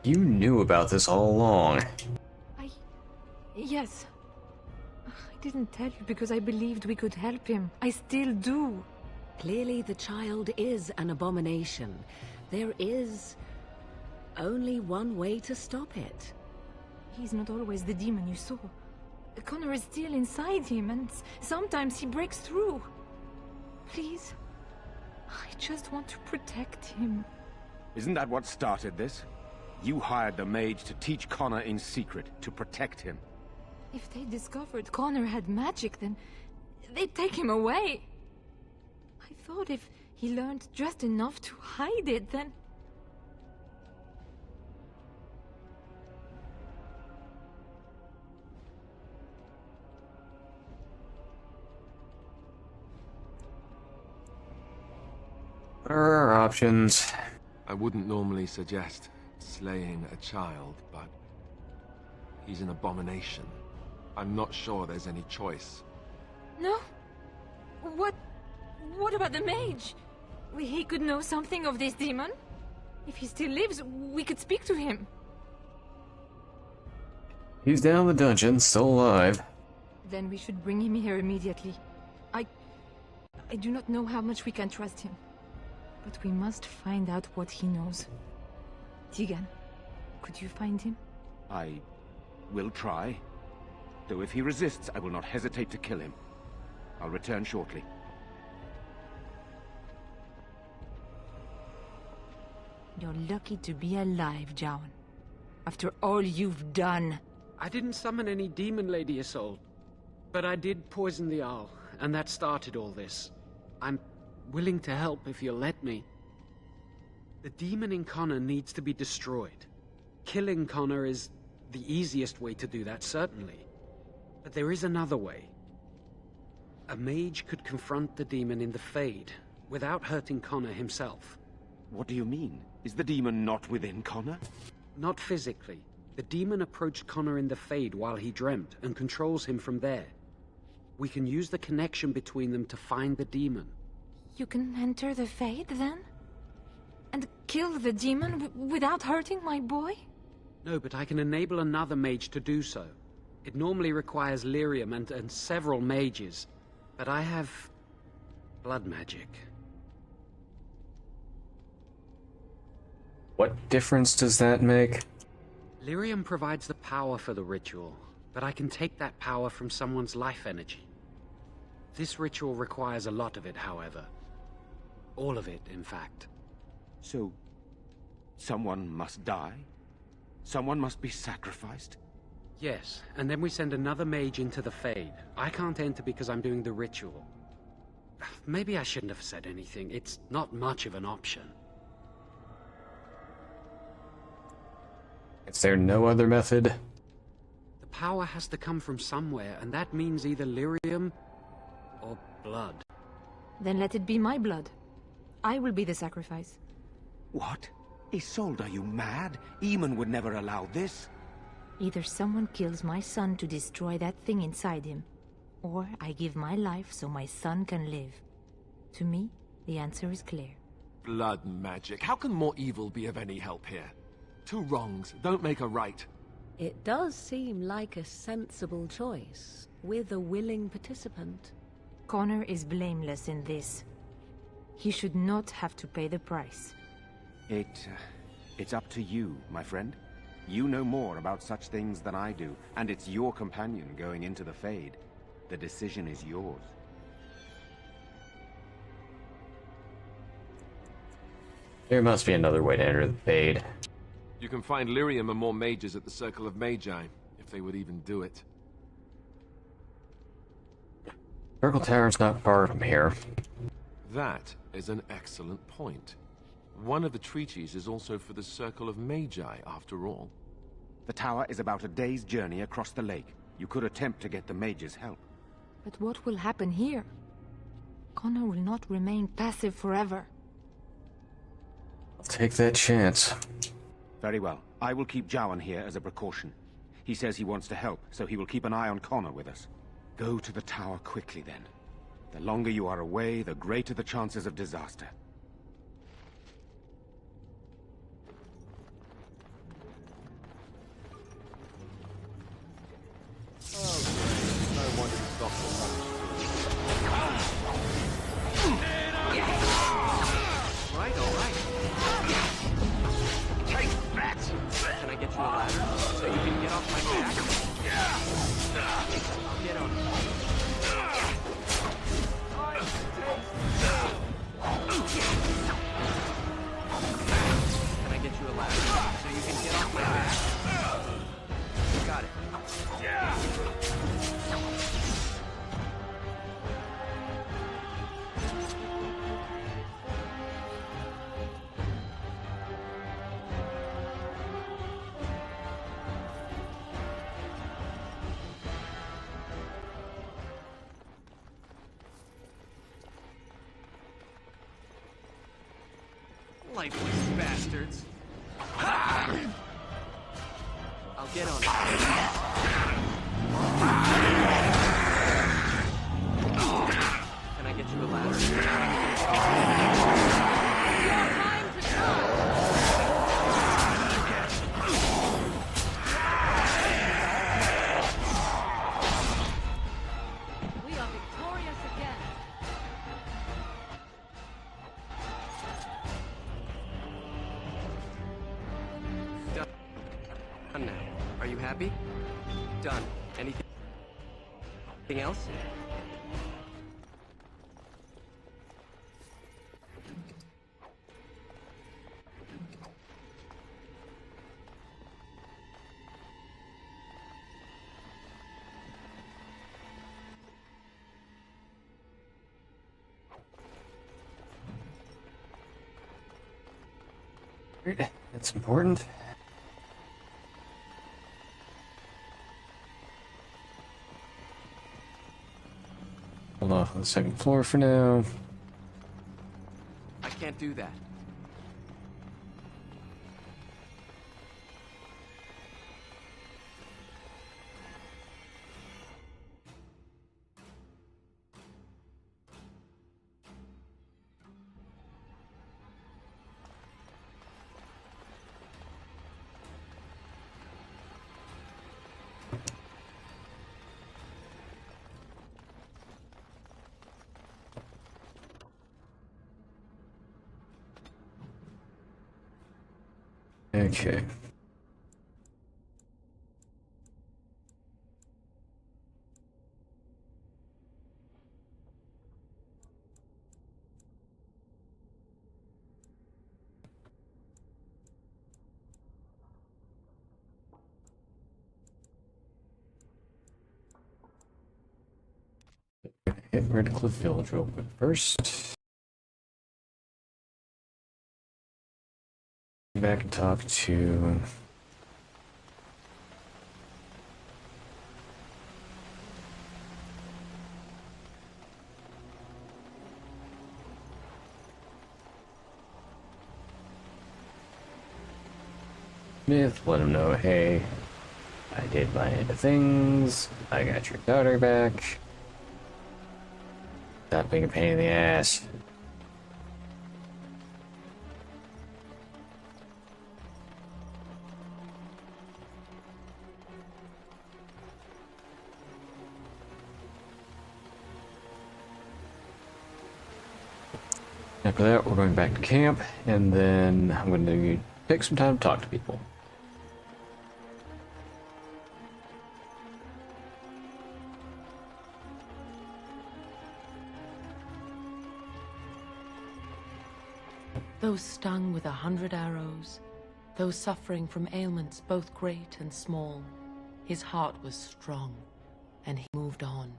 You knew about this all along. Yes. I didn't tell you because I believed we could help him. I still do. Clearly the child is an abomination. There is only one way to stop it. He's not always the demon you saw. Connor is still inside him, and sometimes he breaks through. Please. I just want to protect him. Isn't that what started this? You hired the mage to teach Connor in secret, to protect him. If they discovered Connor had magic, then they'd take him away. I thought if he learned just enough to hide it, then... What are our options? I wouldn't normally suggest slaying a child, but he's an abomination. I'm not sure there's any choice. No? What about the mage? He could know something of this demon. If he still lives, we could speak to him. He's down in the dungeon, still alive. Then we should bring him here immediately. I do not know how much we can trust him. But we must find out what he knows. Tegan, could you find him? I will try. Though if he resists, I will not hesitate to kill him. I'll return shortly. You're lucky to be alive, Jowan. After all you've done. I didn't summon any demon, Lady Isolde. But I did poison the Arl, and that started all this. I'm willing to help if you'll let me. The demon in Connor needs to be destroyed. Killing Connor is the easiest way to do that, certainly. But there is another way. A mage could confront the demon in the Fade, without hurting Connor himself. What do you mean? Is the demon not within Connor? Not physically. The demon approached Connor in the Fade while he dreamt, and controls him from there. We can use the connection between them to find the demon. You can enter the Fade, then? And kill the demon without hurting my boy? No, but I can enable another mage to do so. It normally requires lyrium and several mages. But I have... blood magic. What difference does that make? Lyrium provides the power for the ritual, but I can take that power from someone's life energy. This ritual requires a lot of it, however. All of it, in fact. So, someone must die? Someone must be sacrificed? Yes, and then we send another mage into the Fade. I can't enter because I'm doing the ritual. Maybe I shouldn't have said anything. It's not much of an option. Is there no other method? The power has to come from somewhere, and that means either lyrium or blood. Then let it be my blood. I will be the sacrifice. What? Isolde, are you mad? Eamon would never allow this. Either someone kills my son to destroy that thing inside him, or I give my life so my son can live. To me, the answer is clear. Blood magic. How can more evil be of any help here? Two wrongs don't make a right. It does seem like a sensible choice, with a willing participant. Connor is blameless in this. He should not have to pay the price. It's up to you, my friend. You know more about such things than I do, and it's your companion going into the Fade. The decision is yours. There must be another way to enter the Fade. You can find lyrium and more mages at the Circle of Magi, if they would even do it. Circle Tower's not far from here. That is an excellent point. One of the treaties is also for the Circle of Magi, after all. The tower is about a day's journey across the lake. You could attempt to get the mage's help. But what will happen here? Connor will not remain passive forever. I'll take that chance. Very well. I will keep Jowan here as a precaution. He says he wants to help, so he will keep an eye on Connor with us. Go to the tower quickly, then. The longer you are away, the greater the chances of disaster. Can I get you a ladder so you can get off my back? I'll get on it. Can I get you a ladder so you can get off my back? Got it. Lifeless bastards. I'll get on it. Can I get you a ladder? We are victorious again. Done now. Are you happy? Done. Anything else? That's important. Hold off on the second floor for now. I can't do that. Okay. Hit Redcliffe Village real quick first. Back and talk to Smith, let him know, hey, I did my end of things, I got your daughter back. Stop being a pain in the ass. After that, we're going back to camp, and then I'm going to take some time to talk to people. Those stung with 100 arrows, those suffering from ailments both great and small, his heart was strong, and he moved on.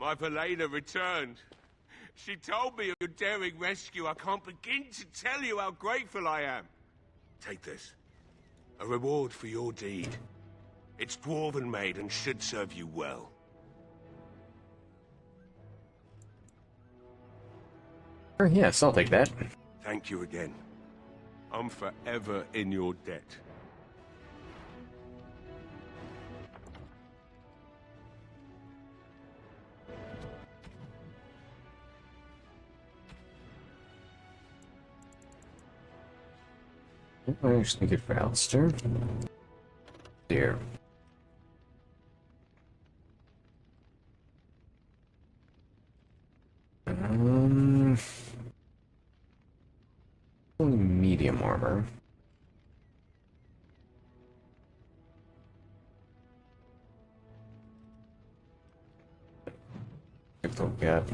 My Verlaine returned. She told me of your daring rescue. I can't begin to tell you how grateful I am. Take this. A reward for your deed. It's dwarven made and should serve you well. Yes, I'll take that. Thank you again. I'm forever in your debt. I'm just gonna get for Alistair. There. Only medium armor. Crypto gap.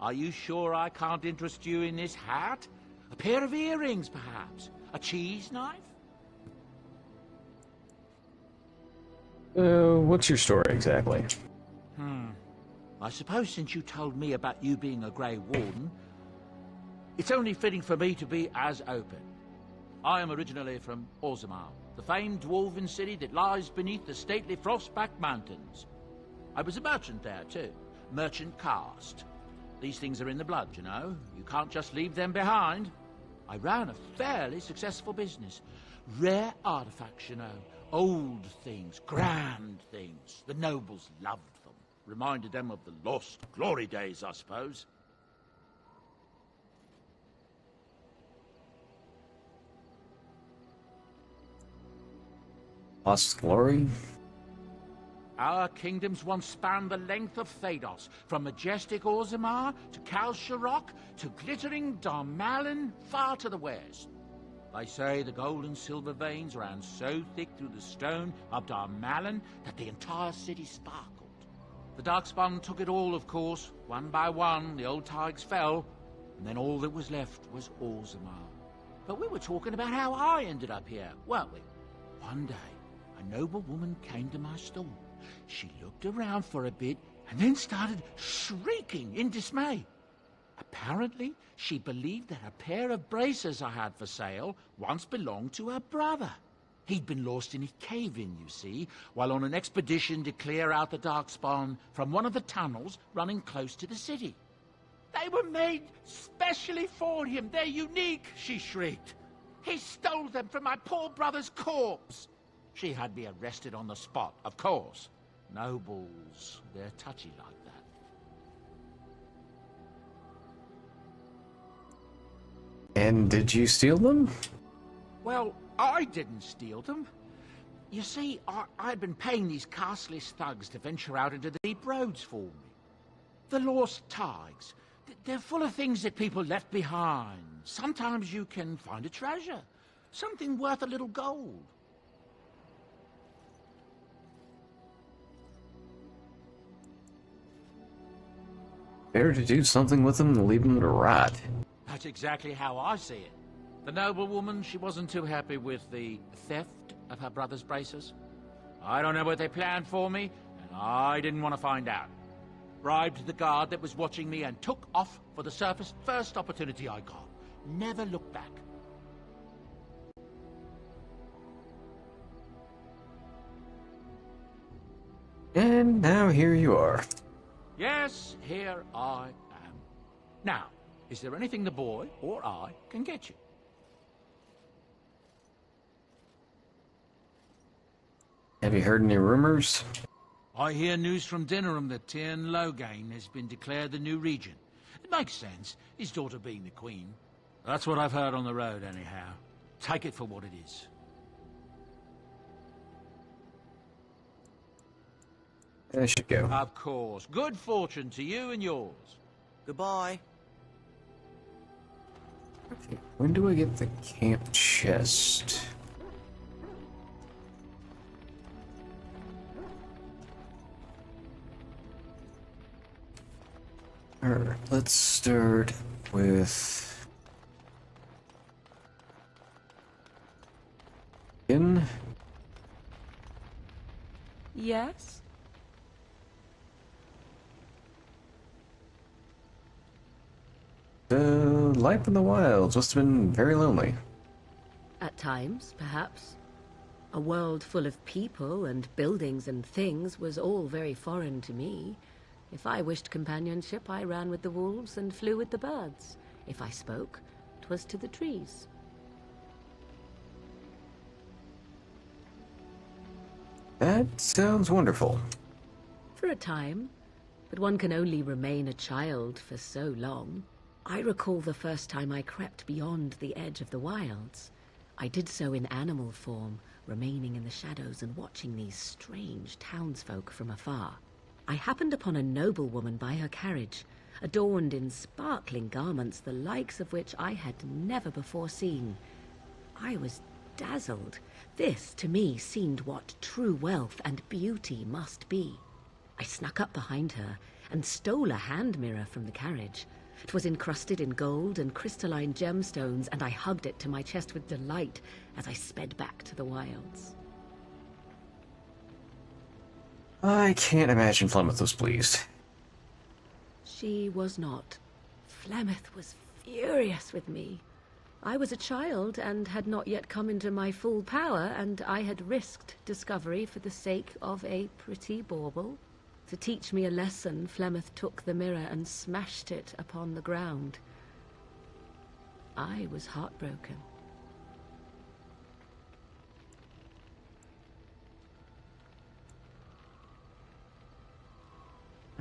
Are you sure I can't interest you in this hat? A pair of earrings, perhaps? A cheese knife? What's your story exactly? I suppose since you told me about you being a Grey Warden, it's only fitting for me to be as open. I am originally from Orzammar, the famed dwarven city that lies beneath the stately Frostback Mountains. I was a merchant there, too. Merchant caste. These things are in the blood, you know. You can't just leave them behind. I ran a fairly successful business. Rare artifacts, you know. Old things, grand things. The nobles loved them. Reminded them of the lost glory days, I suppose. Lost glory? Our kingdoms once spanned the length of Thados, from majestic Orzammar to Kal Sharok to glittering Darmalin far to the west. They say the gold and silver veins ran so thick through the stone of Darmalin that the entire city sparkled. The darkspawn took it all, of course. One by one, the old Tigers fell, and then all that was left was Orzammar. But we were talking about how I ended up here, weren't we? One day, a noble woman came to my stall. She looked around for a bit and then started shrieking in dismay. Apparently, she believed that a pair of braces I had for sale once belonged to her brother. He'd been lost in a cave-in, you see, while on an expedition to clear out the darkspawn from one of the tunnels running close to the city. They were made specially for him. They're unique, she shrieked. He stole them from my poor brother's corpse. She had me arrested on the spot, of course. Nobles, they're touchy like that. And did you steal them? Well, I didn't steal them. You see, I'd been paying these castless thugs to venture out into the deep roads for me. The lost Tigers. They're full of things that people left behind. Sometimes you can find a treasure. Something worth a little gold. Better to do something with them than leave them to rot. That's exactly how I see it. The noblewoman, she wasn't too happy with the theft of her brother's braces. I don't know what they planned for me, and I didn't want to find out. Bribed the guard that was watching me and took off for the surface first opportunity I got. Never looked back. And now here you are. Yes, here I am. Now, is there anything the boy or I can get you? Have you heard any rumors? I hear news from Dinnerham that Loghain has been declared the new regent. It makes sense, his daughter being the queen. That's what I've heard on the road, anyhow. Take it for what it is. I should go. Of course. Good fortune to you and yours. Goodbye. Okay, when do I get the camp chest? Alright, let's start with... Yes? Life in the wilds must have been very lonely. At times, perhaps. A world full of people and buildings and things was all very foreign to me. If I wished companionship, I ran with the wolves and flew with the birds. If I spoke, 'twas to the trees. That sounds wonderful. For a time, but one can only remain a child for so long. I recall the first time I crept beyond the edge of the wilds. I did so in animal form, remaining in the shadows and watching these strange townsfolk from afar. I happened upon a noblewoman by her carriage, adorned in sparkling garments, the likes of which I had never before seen. I was dazzled. This, to me, seemed what true wealth and beauty must be. I snuck up behind her and stole a hand mirror from the carriage. It was encrusted in gold and crystalline gemstones, and I hugged it to my chest with delight as I sped back to the wilds. I can't imagine Fleth was pleased. She was not. Fleth was furious with me. I was a child and had not yet come into my full power, and I had risked discovery for the sake of a pretty bauble. To teach me a lesson, Fleth took the mirror and smashed it upon the ground. I was heartbroken.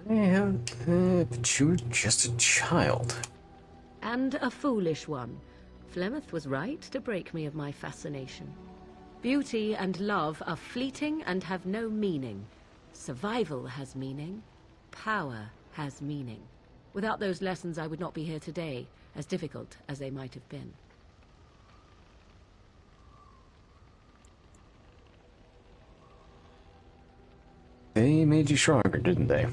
But you were just a child. And a foolish one. Fleth was right to break me of my fascination. Beauty and love are fleeting and have no meaning. Survival has meaning. Power has meaning. Without those lessons, I would not be here today, as difficult as they might have been. They made you stronger, didn't they?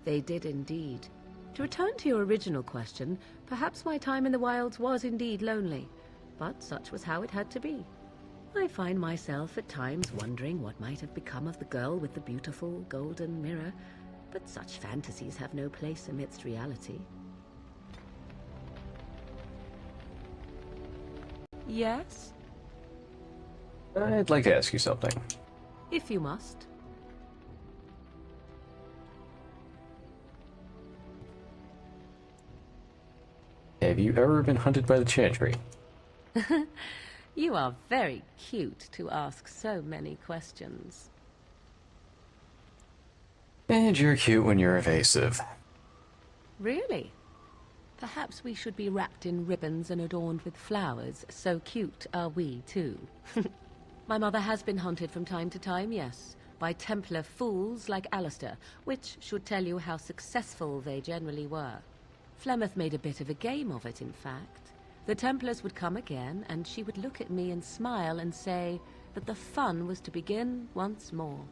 They did indeed. To return to your original question, perhaps my time in the wilds was indeed lonely, but such was how it had to be. I find myself at times wondering what might have become of the girl with the beautiful golden mirror, but such fantasies have no place amidst reality. Yes? I'd like to ask you something. If you must. Have you ever been hunted by the Chantry? You are very cute to ask so many questions. And you're cute when you're evasive. Really? Perhaps we should be wrapped in ribbons and adorned with flowers. So cute are we, too. My mother has been hunted from time to time, yes, by Templar fools like Alistair, which should tell you how successful they generally were. Fleth made a bit of a game of it, in fact. The Templars would come again, and she would look at me and smile and say that the fun was to begin once more.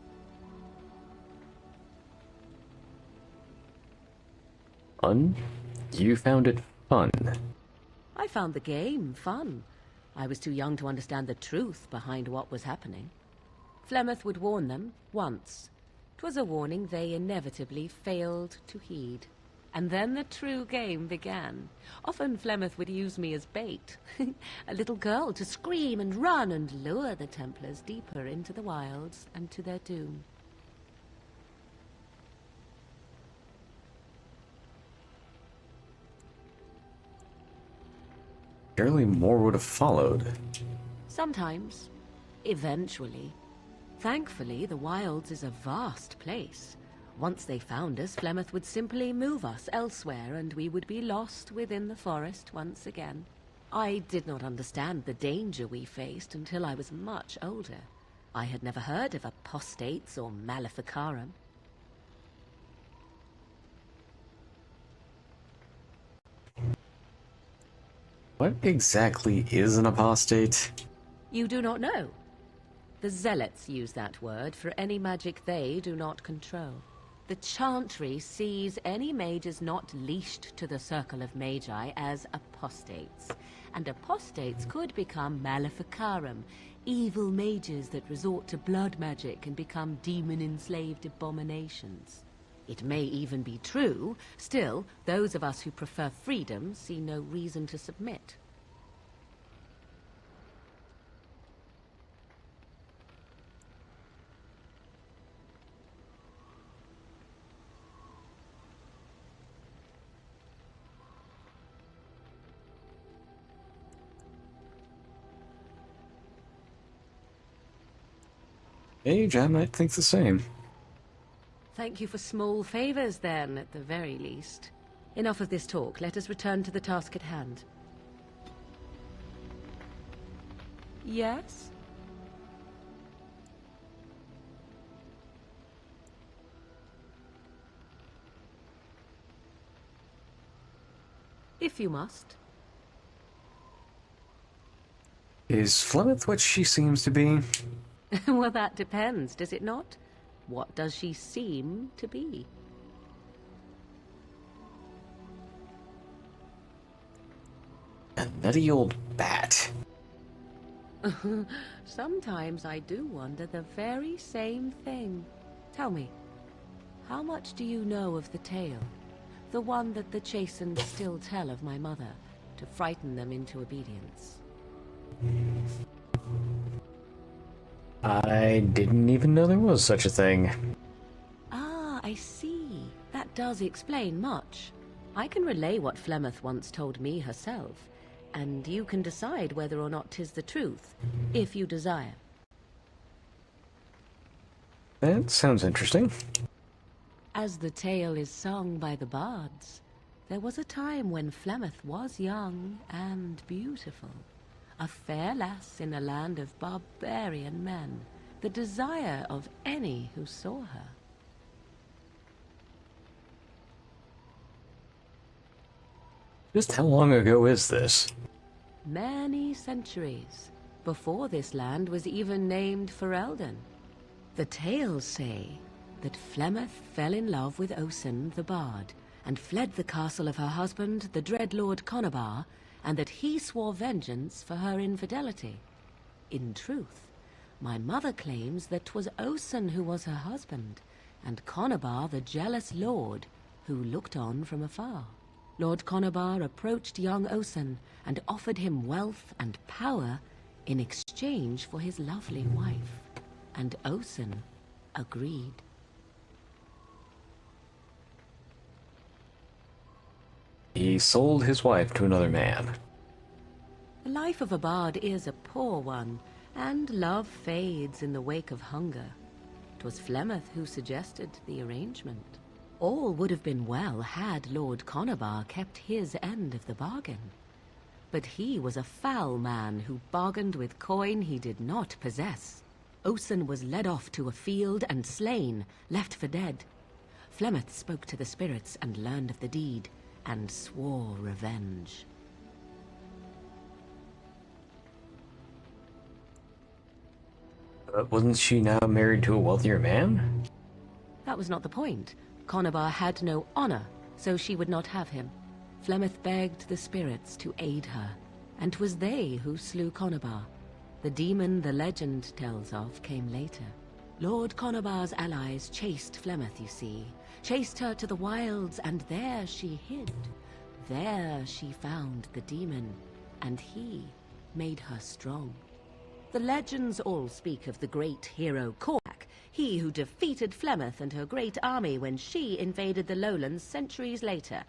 fun? You found it fun. I found the game fun. I was too young to understand the truth behind what was happening. Flemeth would warn them once. 'Twas a warning they inevitably failed to heed. And then the true game began. Often Flemeth would use me as bait. A little girl to scream and run and lure the Templars deeper into the wilds and to their doom. Surely more would have followed. Sometimes. Eventually. Thankfully, the wilds is a vast place. Once they found us, Flemeth would simply move us elsewhere, and we would be lost within the forest once again. I did not understand the danger we faced until I was much older. I had never heard of apostates or maleficarum. What exactly is an apostate? You do not know? The Zealots use that word for any magic they do not control. The Chantry sees any mages not leashed to the Circle of Magi as apostates. And apostates could become maleficarum, evil mages that resort to blood magic and become demon-enslaved abominations. It may even be true. Still, those of us who prefer freedom see no reason to submit. Age, I might think the same. Thank you for small favors, then, at the very least. Enough of this talk. Let us return to the task at hand. Yes? If you must. Is Flemeth what she seems to be? Well, that depends, does it not? What does she seem to be? A nutty old bat. Sometimes I do wonder the very same thing. Tell me, how much do you know of the tale? The one that the Chastened still tell of my mother, to frighten them into obedience. I didn't even know there was such a thing. Ah, I see. That does explain much. I can relay what Flemeth once told me herself, and you can decide whether or not 'tis the truth, if you desire. That sounds interesting. As the tale is sung by the bards, there was a time when Flemeth was young and beautiful. A fair lass in a land of barbarian men, the desire of any who saw her. Just how long ago is this? Many centuries, before this land was even named Ferelden. The tales say that Flemeth fell in love with Osen the Bard, and fled the castle of her husband, the dread Lord Conabar, and that he swore vengeance for her infidelity. In truth, my mother claims that 'twas Osen who was her husband, and Conabar the jealous lord who looked on from afar. Lord Conabar approached young Osen and offered him wealth and power in exchange for his lovely wife, and Osen agreed. He sold his wife to another man. The life of a bard is a poor one, and love fades in the wake of hunger. 'Twas Flemeth who suggested the arrangement. All would have been well had Lord Conabar kept his end of the bargain. But he was a foul man who bargained with coin he did not possess. Osen was led off to a field and slain, left for dead. Flemeth spoke to the spirits and learned of the deed, and swore revenge. Wasn't she now married to a wealthier man? That was not the point. Conabar had no honor, so she would not have him. Flemeth begged the spirits to aid her, and 'twas they who slew Conobar. The demon the legend tells of came later. Lord Conobar's allies chased Flemeth, you see. Chased her to the wilds, and there she hid. There she found the demon, and he made her strong. The legends all speak of the great hero Cormac, he who defeated Flemeth and her great army when she invaded the lowlands centuries later.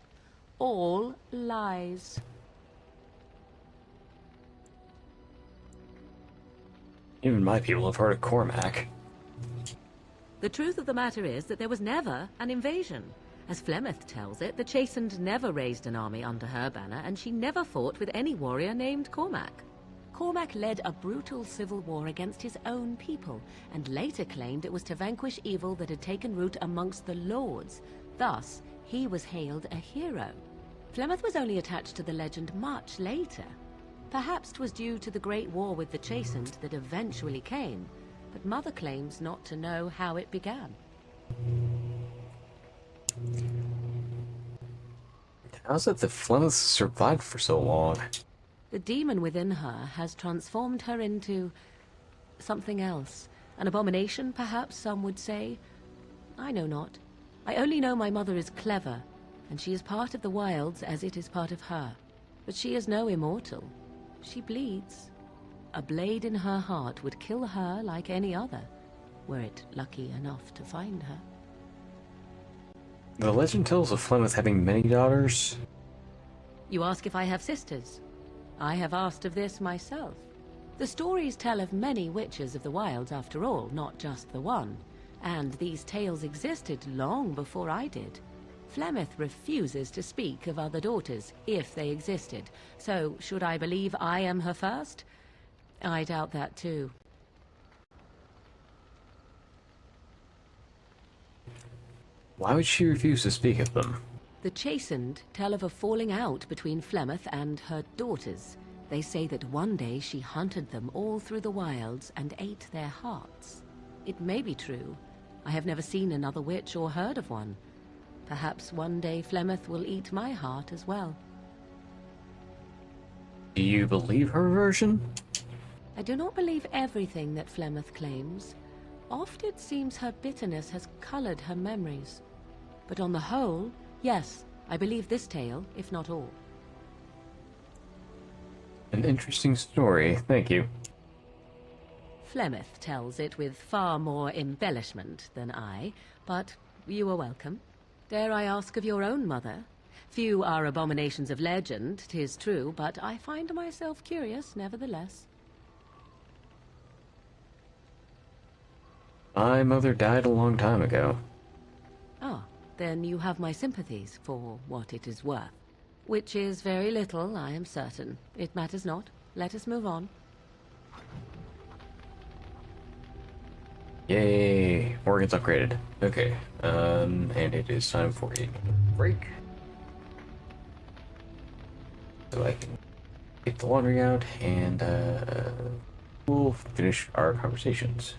All lies. Even my people have heard of Cormac. The truth of the matter is that there was never an invasion. As Flemeth tells it, the Chastened never raised an army under her banner, and she never fought with any warrior named Cormac. Cormac led a brutal civil war against his own people, and later claimed it was to vanquish evil that had taken root amongst the lords. Thus, he was hailed a hero. Flemeth was only attached to the legend much later. Perhaps 'twas due to the great war with the Chastened that eventually came, but Mother claims not to know how it began. How's it that Fleth survived for so long? The demon within her has transformed her into something else. An abomination, perhaps some would say. I know not. I only know my mother is clever, and she is part of the wilds as it is part of her. But she is no immortal. She bleeds. A blade in her heart would kill her like any other, were it lucky enough to find her. The legend tells of Fleth having many daughters. You ask if I have sisters. I have asked of this myself. The stories tell of many witches of the wilds after all, not just the one. And these tales existed long before I did. Flemeth refuses to speak of other daughters, if they existed. So, should I believe I am her first? I doubt that too. Why would she refuse to speak of them? The Chastened tell of a falling out between Flemeth and her daughters. They say that one day she hunted them all through the wilds and ate their hearts. It may be true. I have never seen another witch or heard of one. Perhaps one day Flemeth will eat my heart as well. Do you believe her version? I do not believe everything that Flemeth claims. Oft it seems her bitterness has colored her memories. But on the whole, yes, I believe this tale, if not all. An interesting story, thank you. Flemeth tells it with far more embellishment than I, but you are welcome. Dare I ask of your own mother? Few are abominations of legend, 'tis true, but I find myself curious nevertheless. My mother died a long time ago. Ah, then you have my sympathies for what it is worth. Which is very little, I am certain. It matters not. Let us move on. Yay! Morrigan's upgraded. Okay, and it is time for a break. So I can get the laundry out, and we'll finish our conversations.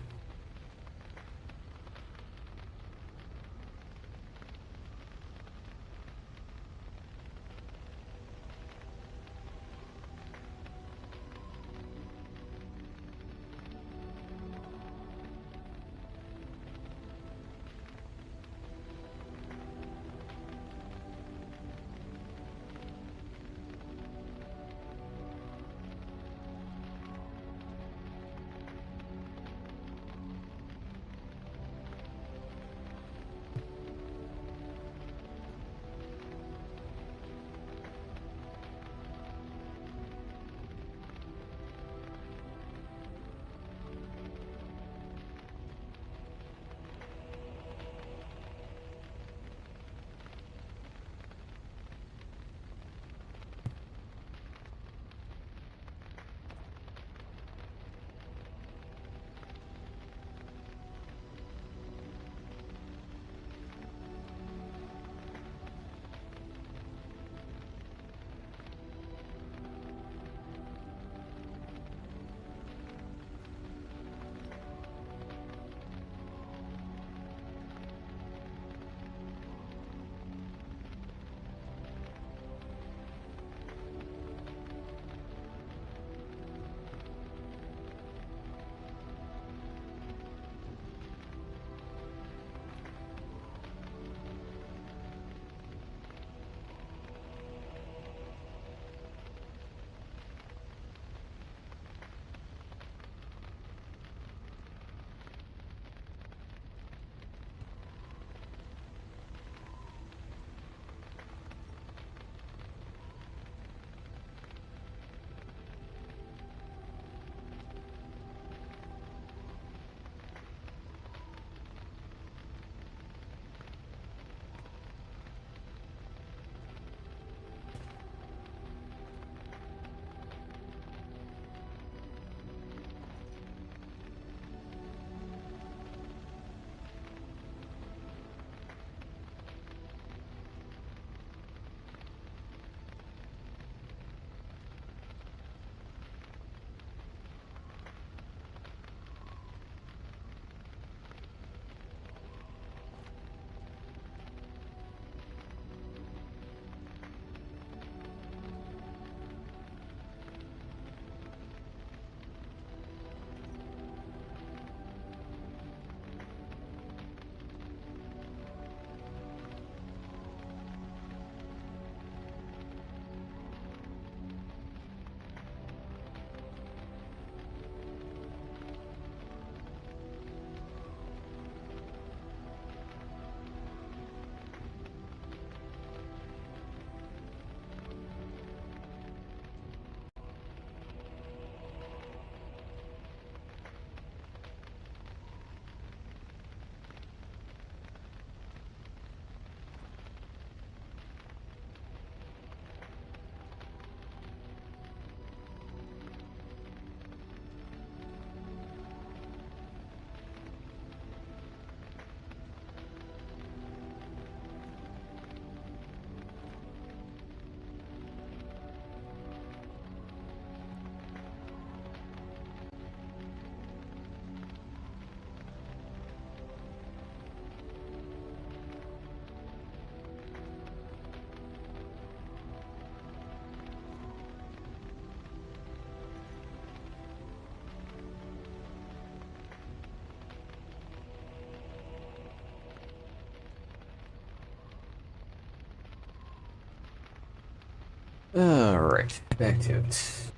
Alright, back to it.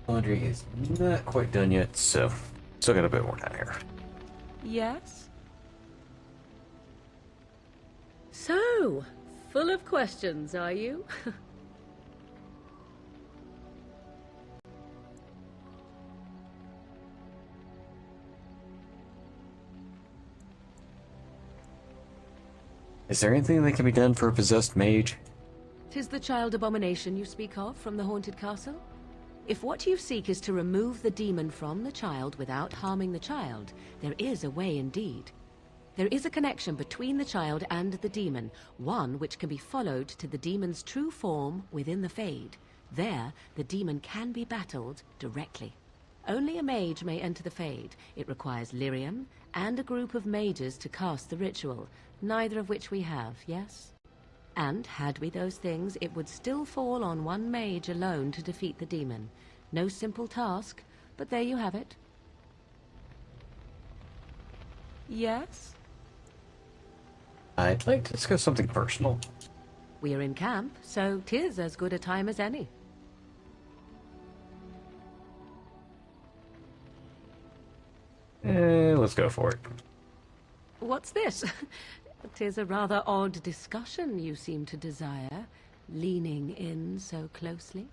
Laundry is not quite done yet, so still got a bit more time here. Yes? So, full of questions, are you? Is there anything that can be done for a possessed mage? 'Tis the child abomination you speak of from the haunted castle? If what you seek is to remove the demon from the child without harming the child, there is a way indeed. There is a connection between the child and the demon, one which can be followed to the demon's true form within the Fade. There, the demon can be battled directly. Only a mage may enter the Fade. It requires lyrium and a group of mages to cast the ritual, neither of which we have, yes? And had we those things, it would still fall on one mage alone to defeat the demon. No simple task, but there you have it. Yes? I'd like to discuss something personal. We are in camp, so 'tis as good a time as any. Let's go for it. What's this? 'Tis a rather odd discussion you seem to desire, leaning in so closely.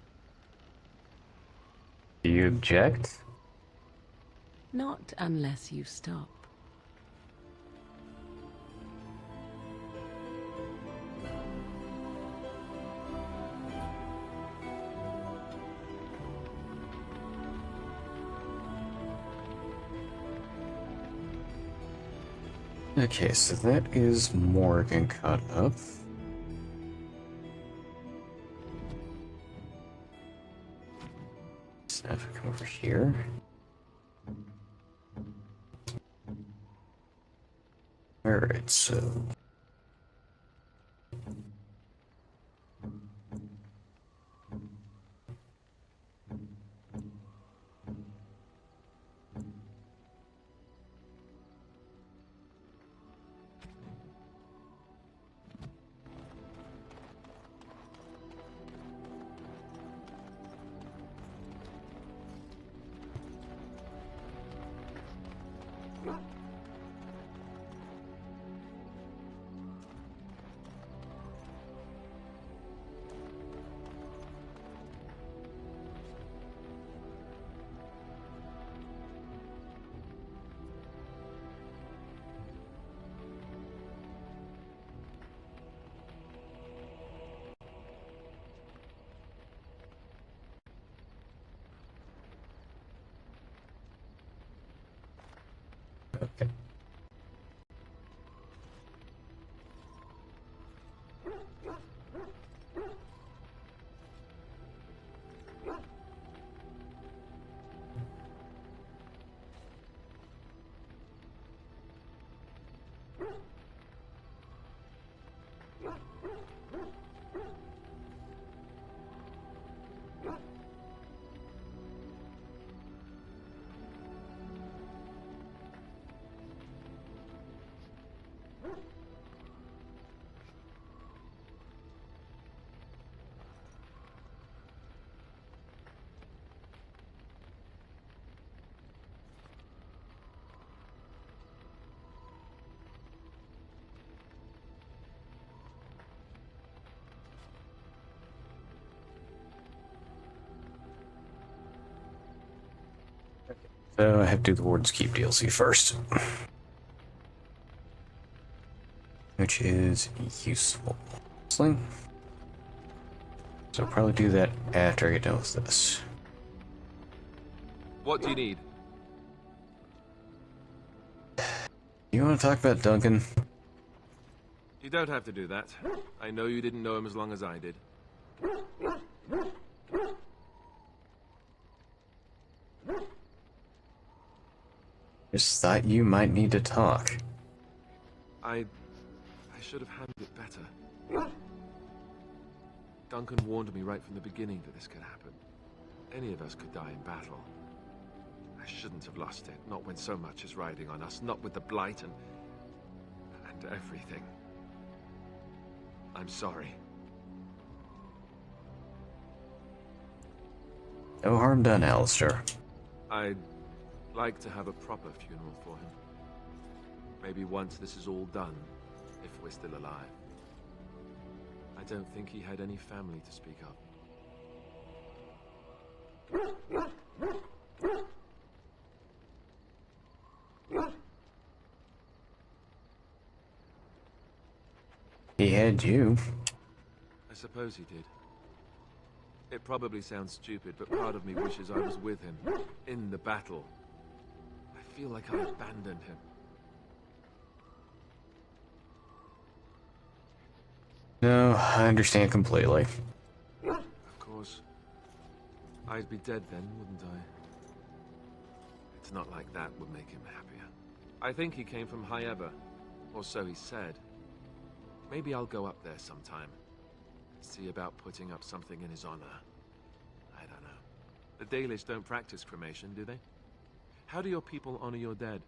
Do you object? Not unless you stop. Okay, so that is Morrigan caught up. So now if I come over here. Alright, so... Okay. So I have to do the Warden's Keep DLC first. Which is useful. Sling. So I'll probably do that after I get done with this. What do you need? You want to talk about Duncan? You don't have to do that. I know you didn't know him as long as I did. Just thought you might need to talk. I should have handled it better. Duncan warned me right from the beginning that this could happen. Any of us could die in battle. I shouldn't have lost it, not when so much is riding on us, not with the blight and everything. I'm sorry. No harm done, Alistair. I'd like to have a proper funeral for him. Maybe once this is all done, if we're still alive. I don't think he had any family to speak of. He had you. I suppose he did. It probably sounds stupid, but part of me wishes I was with him, in the battle. I feel like I abandoned him. No, I understand completely. Of course. I'd be dead then, wouldn't I? It's not like that would make him happier. I think he came from High Ever, or so he said. Maybe I'll go up there sometime. See about putting up something in his honor. I don't know. The Dalish don't practice cremation, do they? How do your people honor your dead?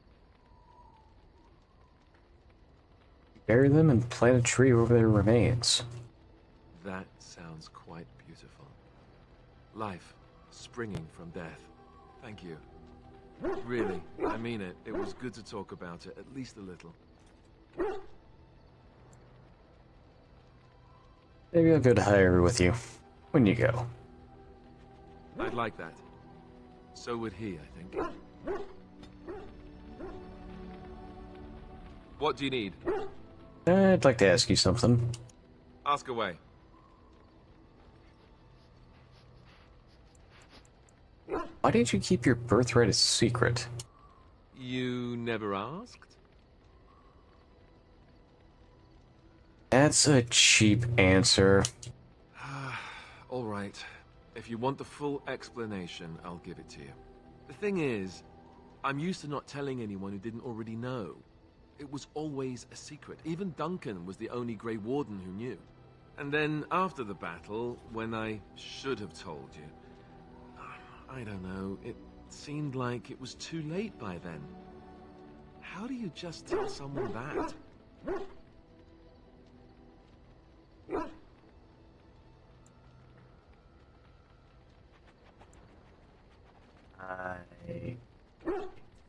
Bury them and plant a tree over their remains. That sounds quite beautiful. Life springing from death. Thank you. Really, I mean it. It was good to talk about it, at least a little. Maybe I'll go to High Ever with you. When you go. I'd like that. So would he, I think. What do you need? I'd like to ask you something. Ask away. Why didn't you keep your birthright a secret? You never asked? That's a cheap answer. All right. If you want the full explanation, I'll give it to you. The thing is, I'm used to not telling anyone who didn't already know. It was always a secret. Even Duncan was the only Grey Warden who knew. And then, after the battle, when I should have told you, I don't know, it seemed like it was too late by then. How do you just tell someone that?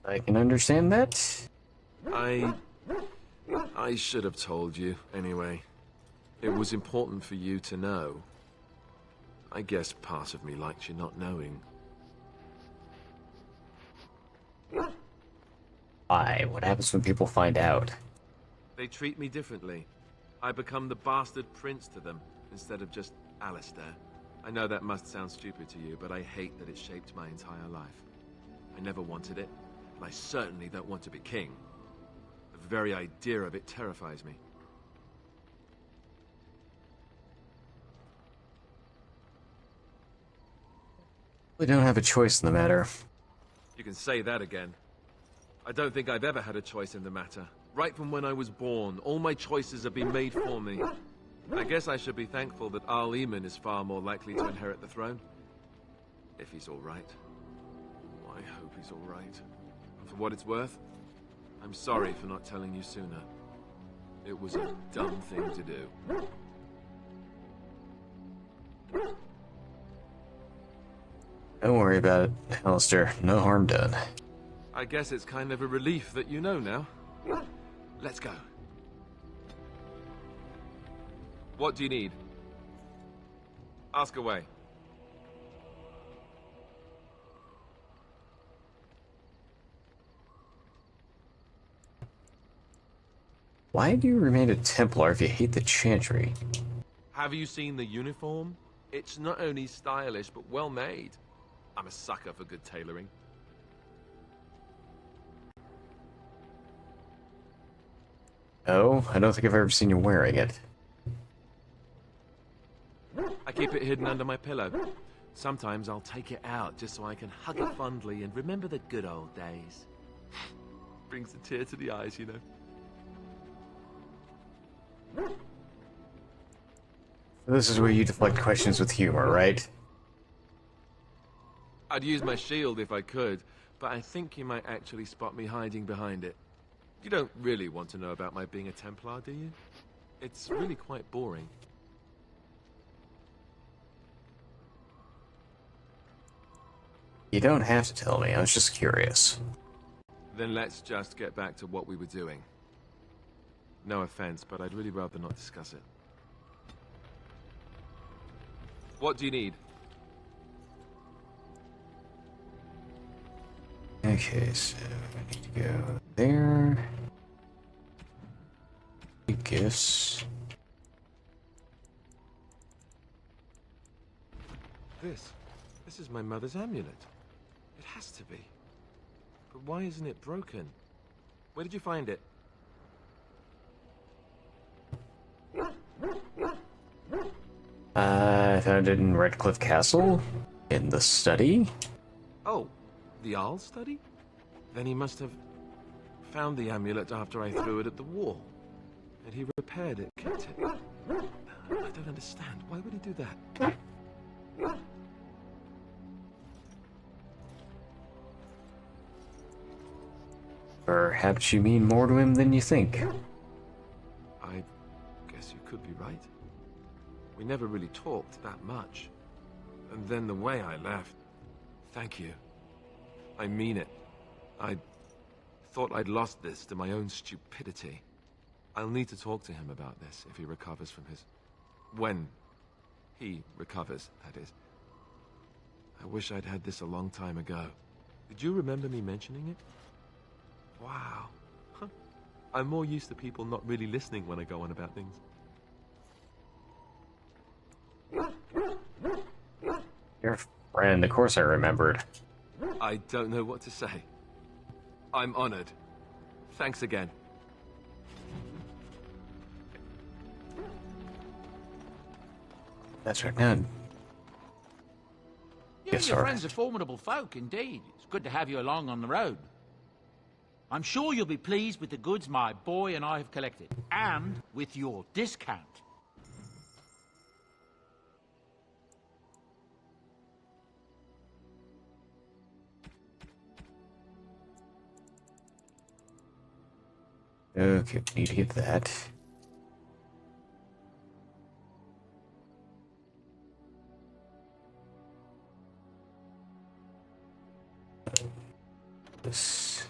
I can understand that. I should have told you, anyway. It was important for you to know. I guess part of me liked you not knowing. Why? What happens when people find out? They treat me differently. I become the bastard prince to them, instead of just Alistair. I know that must sound stupid to you, but I hate that it shaped my entire life. I never wanted it, and I certainly don't want to be king. The very idea of it terrifies me. We don't have a choice in the matter. You can say that again. I don't think I've ever had a choice in the matter. Right from when I was born, all my choices have been made for me. I guess I should be thankful that Arl Eamon is far more likely to inherit the throne. If he's all right. I hope he's all right. And for what it's worth, I'm sorry for not telling you sooner. It was a dumb thing to do. Don't worry about it, Alistair. No harm done. I guess it's kind of a relief that you know now. Let's go. What do you need? Ask away. Why do you remain a Templar if you hate the Chantry? Have you seen the uniform? It's not only stylish, but well made. I'm a sucker for good tailoring. Oh, I don't think I've ever seen you wearing it. I keep it hidden under my pillow. Sometimes I'll take it out just so I can hug it fondly and remember the good old days. Brings a tear to the eyes, you know. This is where you deflect questions with humor, right? I'd use my shield if I could, but I think you might actually spot me hiding behind it. You don't really want to know about my being a Templar, do you? It's really quite boring. You don't have to tell me, I was just curious. Then let's just get back to what we were doing. No offense, but I'd really rather not discuss it. What do you need? Okay, so I need to go there. Gifts. This is my mother's amulet. It has to be. But why isn't it broken? Where did you find it? I found it in Redcliffe Castle, in the study. Oh, the Arl study? Then he must have found the amulet after I threw it at the wall. And he repaired it, kept it. I don't understand. Why would he do that? Perhaps you mean more to him than you think. I guess you could be right. We never really talked that much. And then the way I left... Thank you. I mean it. I thought I'd lost this to my own stupidity. I'll need to talk to him about this if he recovers from his... When he recovers, that is. I wish I'd had this a long time ago. Did you remember me mentioning it? Wow. Huh. I'm more used to people not really listening when I go on about things. Your friend, of course I remembered. I don't know what to say. I'm honored. Thanks again. That's right now. You Yes, and your sir. friends are formidable folk, indeed. It's good to have you along on the road. I'm sure you'll be pleased with the goods my boy and I have collected, and with your discount. Okay, need to get that. This.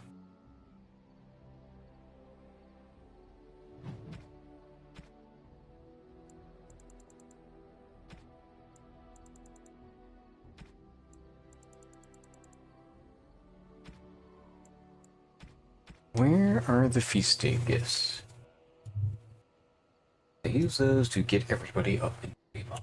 Where are the feast day gifts? I use those to get everybody up in table.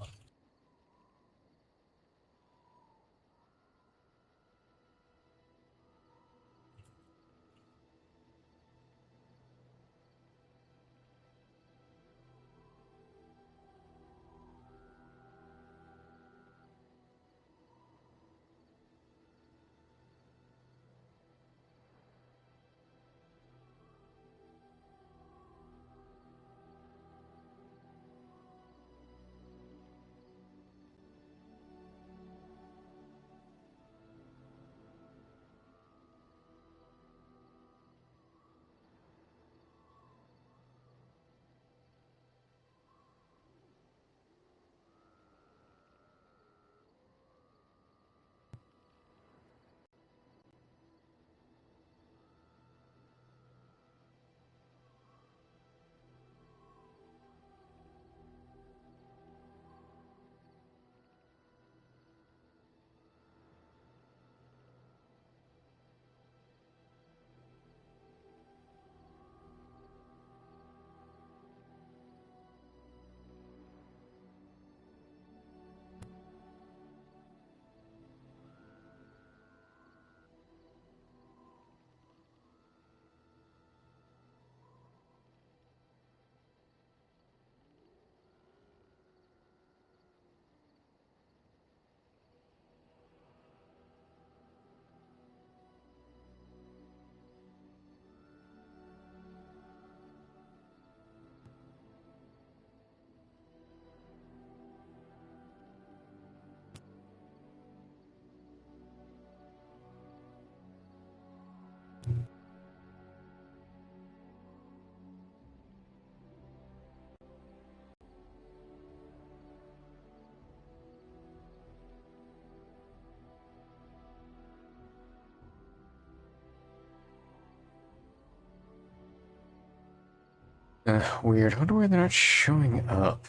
Weird. I wonder why they're not showing up.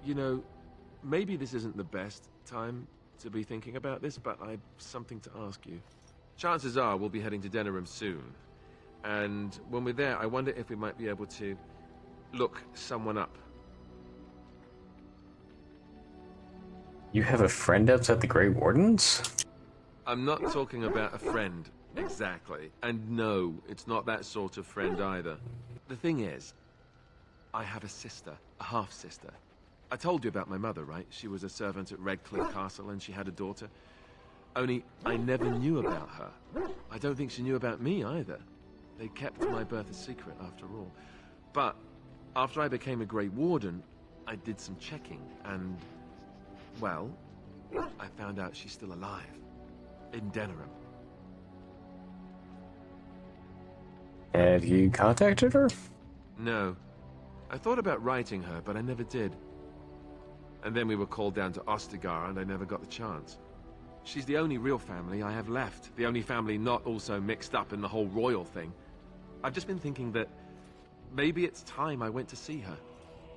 You know, maybe this isn't the best time to be thinking about this, but I've something to ask you. Chances are we'll be heading to Denerim soon. And when we're there, I wonder if we might be able to look someone up. You have a friend outside the Grey Wardens? I'm not talking about a friend, exactly. And no, it's not that sort of friend either. The thing is, I have a sister, a half-sister. I told you about my mother, right? She was a servant at Redcliffe Castle and she had a daughter. Only, I never knew about her. I don't think she knew about me either. They kept my birth a secret after all. But, after I became a Grey Warden, I did some checking and, well, I found out she's still alive. In Denerim. Have you contacted her? No. I thought about writing her, but I never did. And then we were called down to Ostagar, and I never got the chance. She's the only real family I have left. The only family not also mixed up in the whole royal thing. I've just been thinking that maybe it's time I went to see her.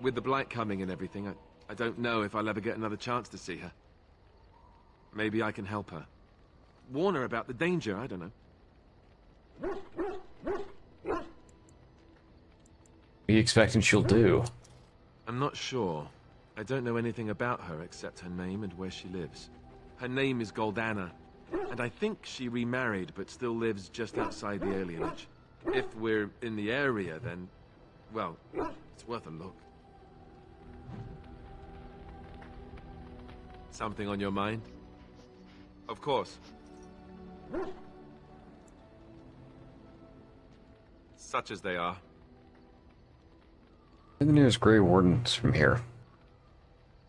With the Blight coming and everything, I don't know if I'll ever get another chance to see her. Maybe I can help her. Warn her about the danger, I don't know. What are you expecting she'll do? I'm not sure. I don't know anything about her except her name and where she lives. Her name is Goldana, and I think she remarried but still lives just outside the alienage. If we're in the area, then, well, it's worth a look. Something on your mind? Of course. Such as they are. Where are the nearest Grey Wardens from here?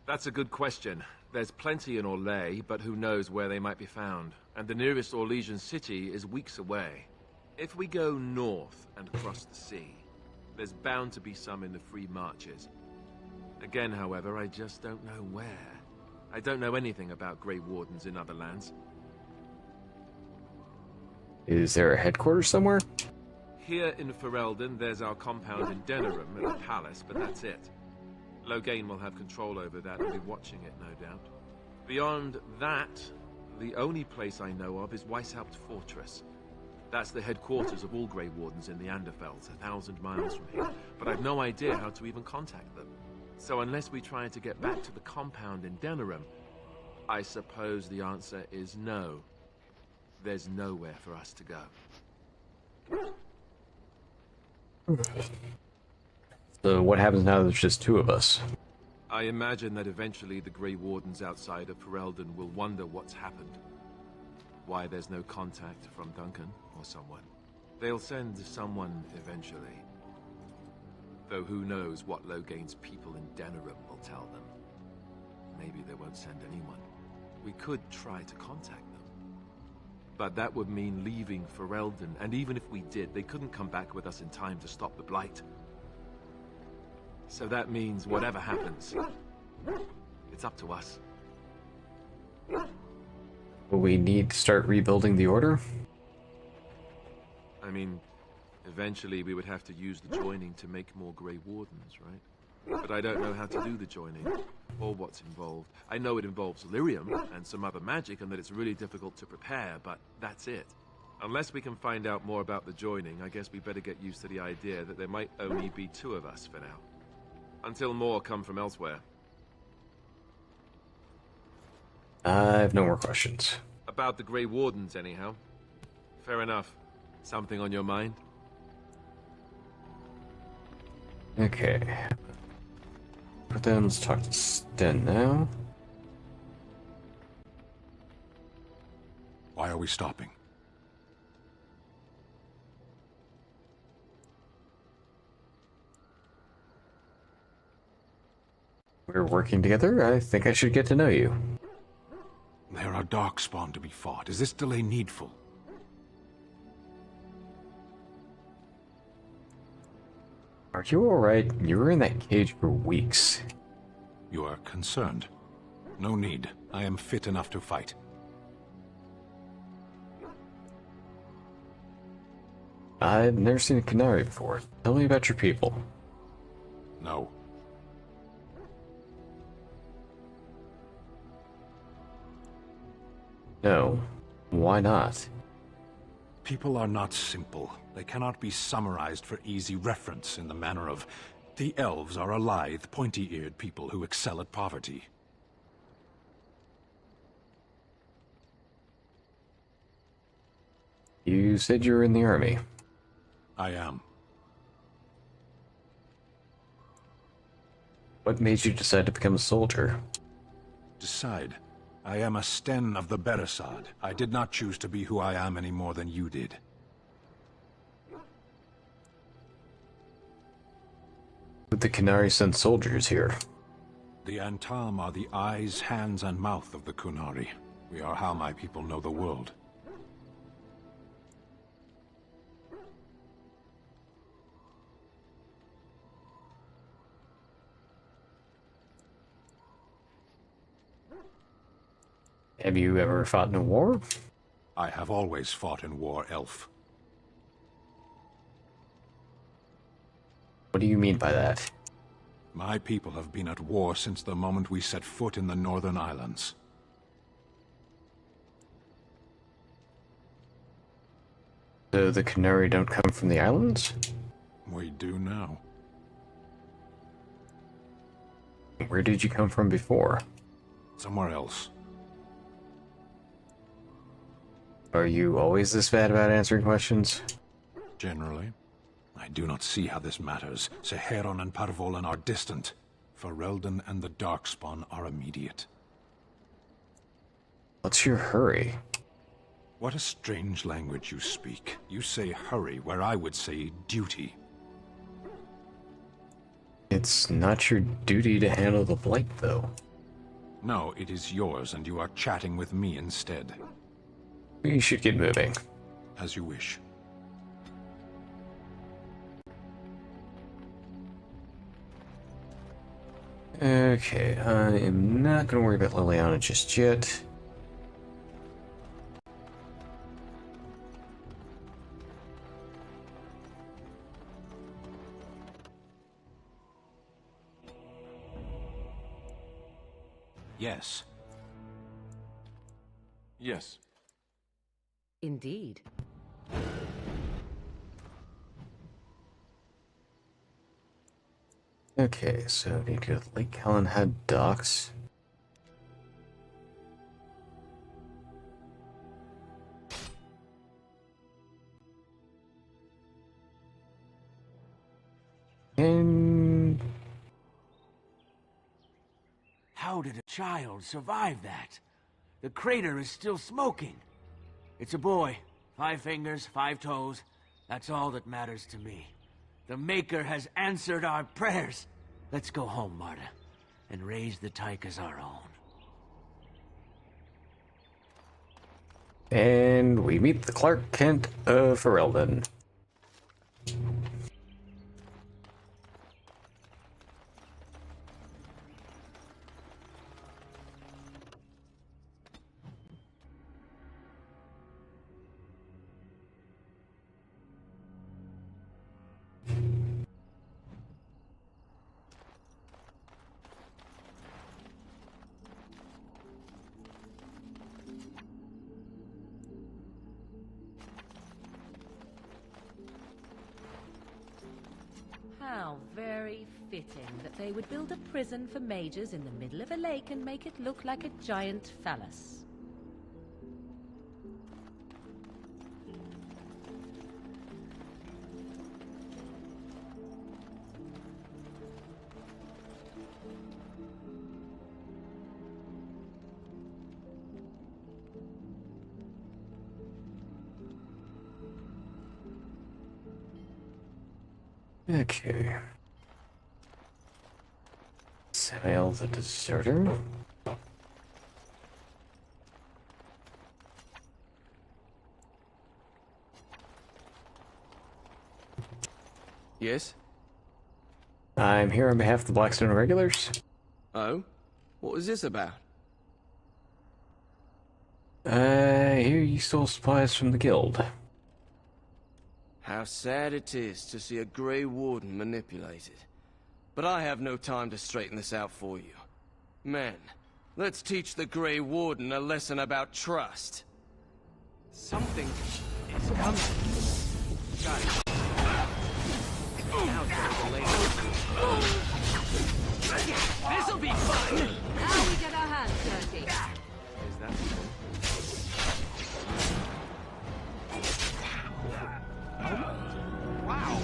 That's a good question. There's plenty in Orlais, but who knows where they might be found. And the nearest Orlesian city is weeks away. If we go north and cross the sea, there's bound to be some in the Free Marches. Again, however, I just don't know where. I don't know anything about Grey Wardens in other lands. Is there a headquarters somewhere? Here in Ferelden, there's our compound in Denerim and the palace, but that's it. Loghain will have control over that and be watching it, no doubt. Beyond that, the only place I know of is Weishaupt Fortress. That's the headquarters of all Grey Wardens in the Anderfelds, 1,000 miles from here. But I've no idea how to even contact them. So unless we try to get back to the compound in Denerim, I suppose the answer is no. There's nowhere for us to go. So what happens now that there's just two of us? I imagine that eventually the Grey Wardens outside of Ferelden will wonder what's happened. Why there's no contact from Duncan or someone. They'll send someone eventually. Though who knows what Loghain's people in Denerim will tell them. Maybe they won't send anyone. We could try to contact them. But that would mean leaving Ferelden, and even if we did, they couldn't come back with us in time to stop the Blight. So that means whatever happens, it's up to us. Will we need to start rebuilding the Order? I mean, eventually we would have to use the joining to make more Grey Wardens, right? But I don't know how to do the joining, or what's involved. I know it involves lyrium and some other magic, and that it's really difficult to prepare, but that's it. Unless we can find out more about the joining, I guess we better get used to the idea that there might only be two of us for now. Until more come from elsewhere. I have no more questions. About the Grey Wardens, anyhow. Fair enough. Something on your mind? Okay. But then let's talk to Sten now. Why are we stopping? We're working together. I think I should get to know you. There are darkspawn to be fought. Is this delay needful? Are you alright? You were in that cage for weeks. You are concerned. No need. I am fit enough to fight. I've never seen a qunari before. Tell me about your people. No. No. Why not? People are not simple. They cannot be summarized for easy reference in the manner of, the elves are a lithe, pointy-eared people who excel at poverty. You said you were in the army. I am. What made you decide to become a soldier? Decide. I am a Sten of the Beresad. I did not choose to be who I am any more than you did. Would the qunari send soldiers here? The Antam are the eyes, hands, and mouth of the qunari. We are how my people know the world. Have you ever fought in a war? I have always fought in war, elf. What do you mean by that? My people have been at war since the moment we set foot in the Northern Islands. So the qunari don't come from the islands? We do now. Where did you come from before? Somewhere else. Are you always this bad about answering questions? Generally. I do not see how this matters. Seheron and Parvolan are distant. Ferelden and the darkspawn are immediate. What's your hurry? What a strange language you speak. You say hurry where I would say duty. It's not your duty to handle the blight, though. No, it is yours, and you are chatting with me instead. We should get moving. As you wish. Okay, I am not going to worry about Leliana just yet. Yes. Yes. Indeed. Okay, so I need to go to Lake Cailan Head docks. And How did a child survive that? The crater is still smoking. It's a boy. 5 fingers, 5 toes. That's all that matters to me. The Maker has answered our prayers. Let's go home, Marta, and raise the tyke as our own. And we meet the Clark Kent of Ferelden. How very fitting that they would build a prison for mages in the middle of a lake and make it look like a giant phallus. Okay. Samael the Deserter. Yes? I'm here on behalf of the Blackstone Regulars. Oh? What was this about? I hear you stole supplies from the guild. How sad it is to see a Grey Warden manipulated. But I have no time to straighten this out for you. Men, let's teach the Grey Warden a lesson about trust. Something is coming. Guys. Now this'll be fun! Now we get our hands dirty. Is that so? Wow!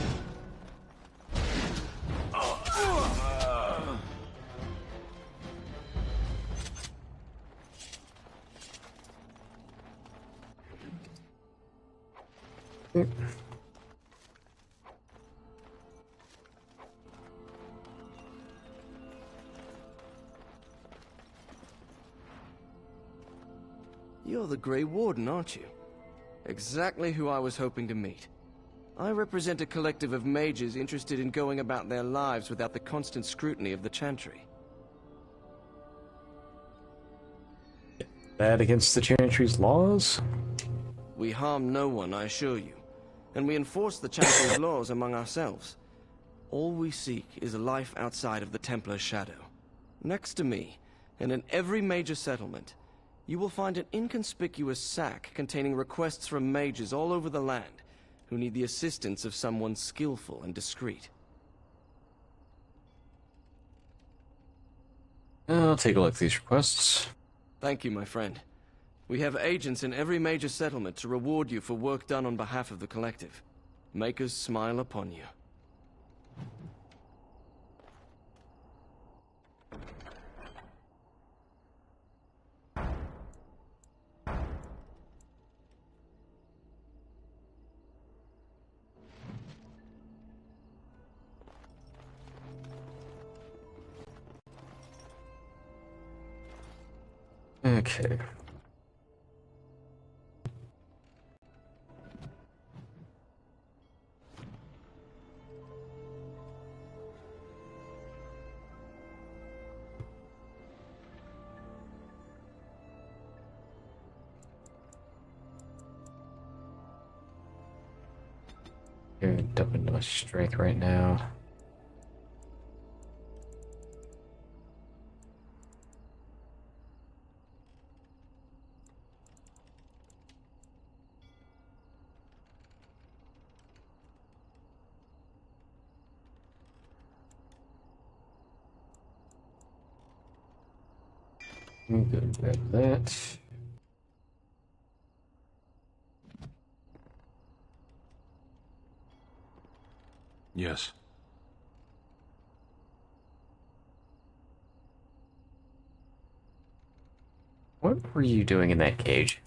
You're the Grey Warden, aren't you? Exactly who I was hoping to meet. I represent a collective of mages interested in going about their lives without the constant scrutiny of the Chantry. That against the Chantry's laws? We harm no one, I assure you. And we enforce the Chantry's laws among ourselves. All we seek is a life outside of the Templar's shadow. Next to me, and in every major settlement, you will find an inconspicuous sack containing requests from mages all over the land who need the assistance of someone skillful and discreet. I'll take a look at these requests. Thank you, my friend. We have agents in every major settlement to reward you for work done on behalf of the collective. Make us smile upon you. Okay. You're dumping too much strength right now. Good, grab that. Yes. What were you doing in that cage?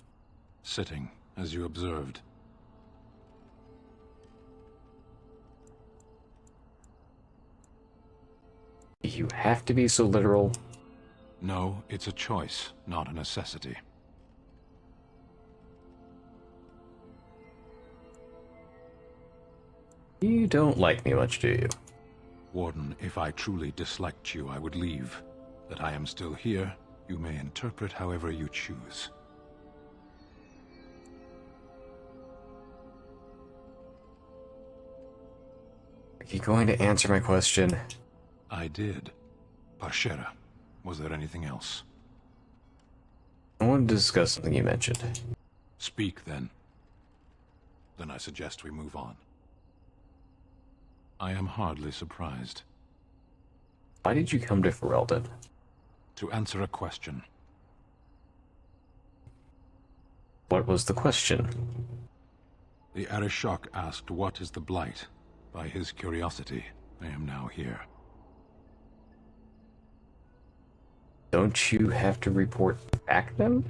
Sitting, as you observed. You have to be so literal. No, it's a choice, not a necessity. You don't like me much, do you? Warden, if I truly disliked you, I would leave. That I am still here, you may interpret however you choose. Are you going to answer my question? I did. Parshera, was there anything else? I wanted to discuss something you mentioned. Speak, then. Then I suggest we move on. I am hardly surprised. Why did you come to Ferelden? To answer a question. What was the question? The Arishok asked what is the Blight. By his curiosity, I am now here. Don't you have to report back then?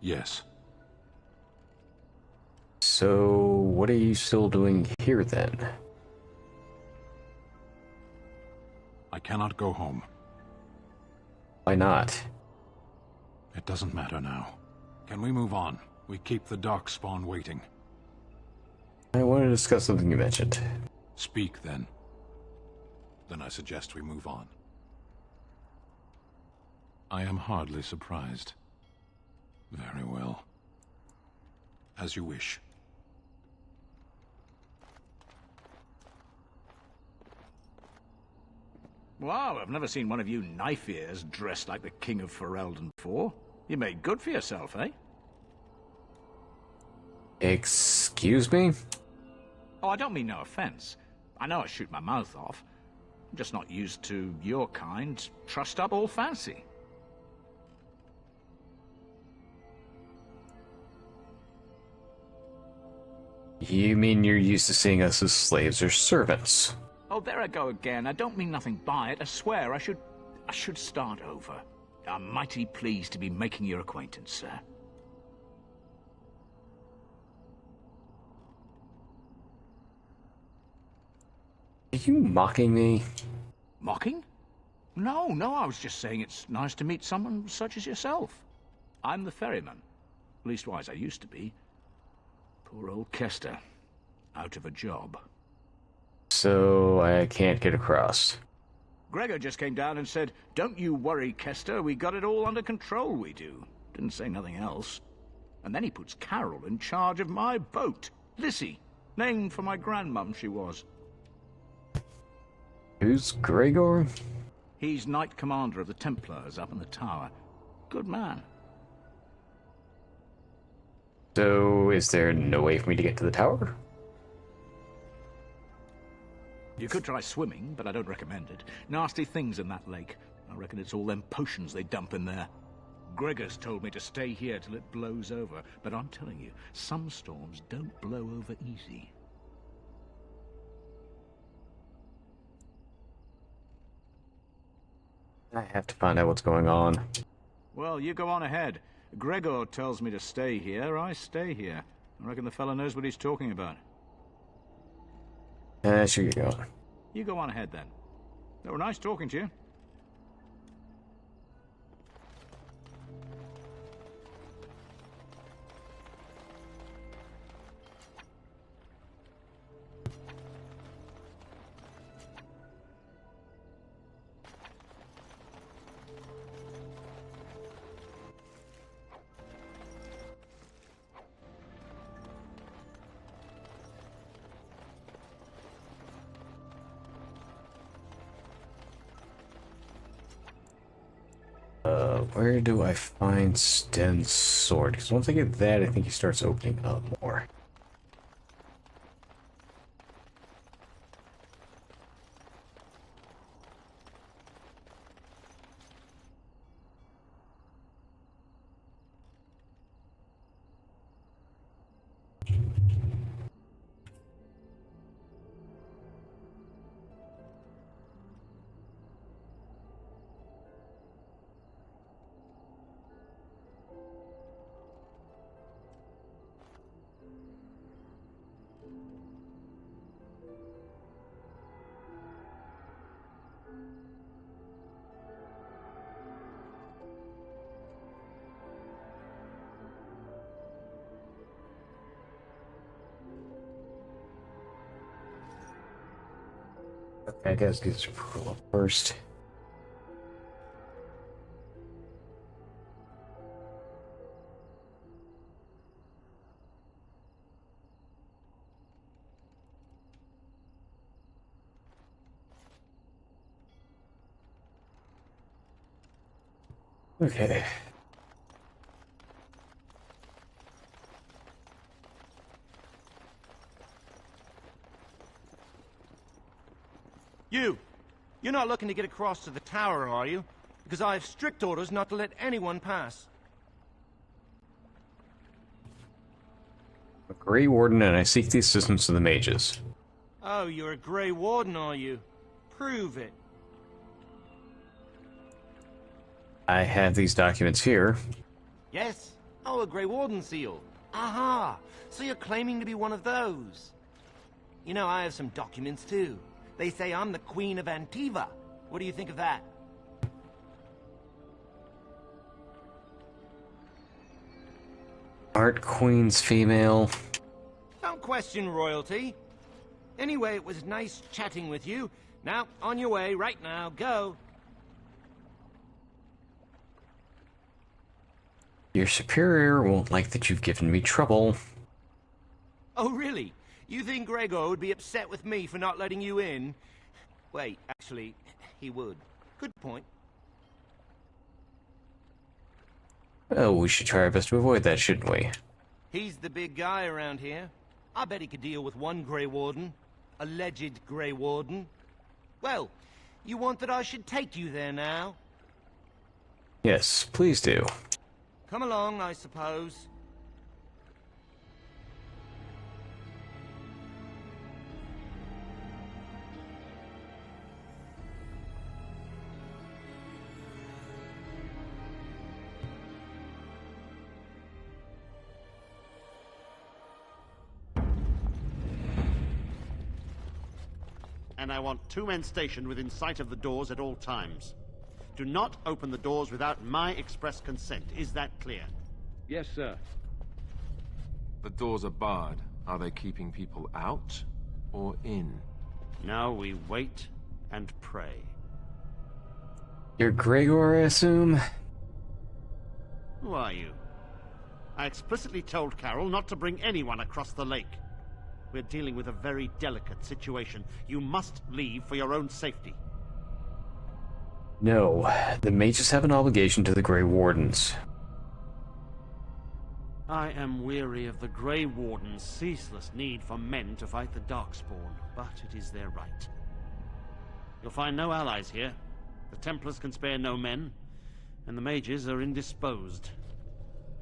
Yes. So, what are you still doing here then? I cannot go home. Why not? It doesn't matter now. Can we move on? We keep the darkspawn waiting. I want to discuss something you mentioned. Speak, then. Then I suggest we move on. I am hardly surprised. Very well. As you wish. Wow, I've never seen one of you knife-ears dressed like the King of Ferelden before. You made good for yourself, eh? Excuse me? Oh, I don't mean no offense. I know I shoot my mouth off. I'm just not used to your kind, trussed up all fancy. You mean you're used to seeing us as slaves or servants? Oh, there I go again. I don't mean nothing by it. I swear I should start over. I'm mighty pleased to be making your acquaintance, sir. Are you mocking me? Mocking? No, I was just saying it's nice to meet someone such as yourself. I'm the ferryman. Leastwise, I used to be. Poor old Kester. Out of a job. So I can't get across. Gregor just came down and said, "Don't you worry, Kester, we got it all under control, we do." Didn't say nothing else. And then he puts Carol in charge of my boat. Lissy, named for my grandmum she was. Who's Gregor? He's Knight Commander of the Templars up in the tower. Good man. So, is there no way for me to get to the tower? You could try swimming, but I don't recommend it. Nasty things in that lake. I reckon it's all them potions they dump in there. Gregor's told me to stay here till it blows over, but I'm telling you, some storms don't blow over easy. I have to find out what's going on. Well, you go on ahead. Gregor tells me to stay here, I stay here. I reckon the fella knows what he's talking about. Sure you go. You go on ahead, then. They were nice talking to you. Where do I find Sten's sword? Because once I get that, I think he starts opening up more. Okay, I guess these are first. Okay. You're not looking to get across to the tower, are you? Because I have strict orders not to let anyone pass. I'm a Grey Warden, and I seek the assistance of the mages. Oh, you're a Grey Warden, are you? Prove it. I have these documents here. Yes? Oh, a Grey Warden seal. Aha! So you're claiming to be one of those. You know, I have some documents, too. They say I'm the Queen of Antiva. What do you think of that? Art Queen's female. Don't question royalty. Anyway, it was nice chatting with you. Now, on your way, right now, go. Your superior won't like that you've given me trouble. Oh, really? You think Gregor would be upset with me for not letting you in? Wait, actually, he would. Good point. Well, we should try our best to avoid that, shouldn't we? He's the big guy around here. I bet he could deal with one Grey Warden. Alleged Grey Warden. Well, you want that I should take you there now? Yes, please do. Come along, I suppose. And I want 2 men stationed within sight of the doors at all times. Do not open the doors without my express consent. Is that clear? Yes, sir. The doors are barred. Are they keeping people out or in? Now we wait and pray. You're Gregor, I assume? Who are you? I explicitly told Carol not to bring anyone across the lake. We're dealing with a very delicate situation. You must leave for your own safety. No, the mages have an obligation to the Grey Wardens. I am weary of the Grey Wardens' ceaseless need for men to fight the darkspawn, but it is their right. You'll find no allies here. The Templars can spare no men, and the mages are indisposed.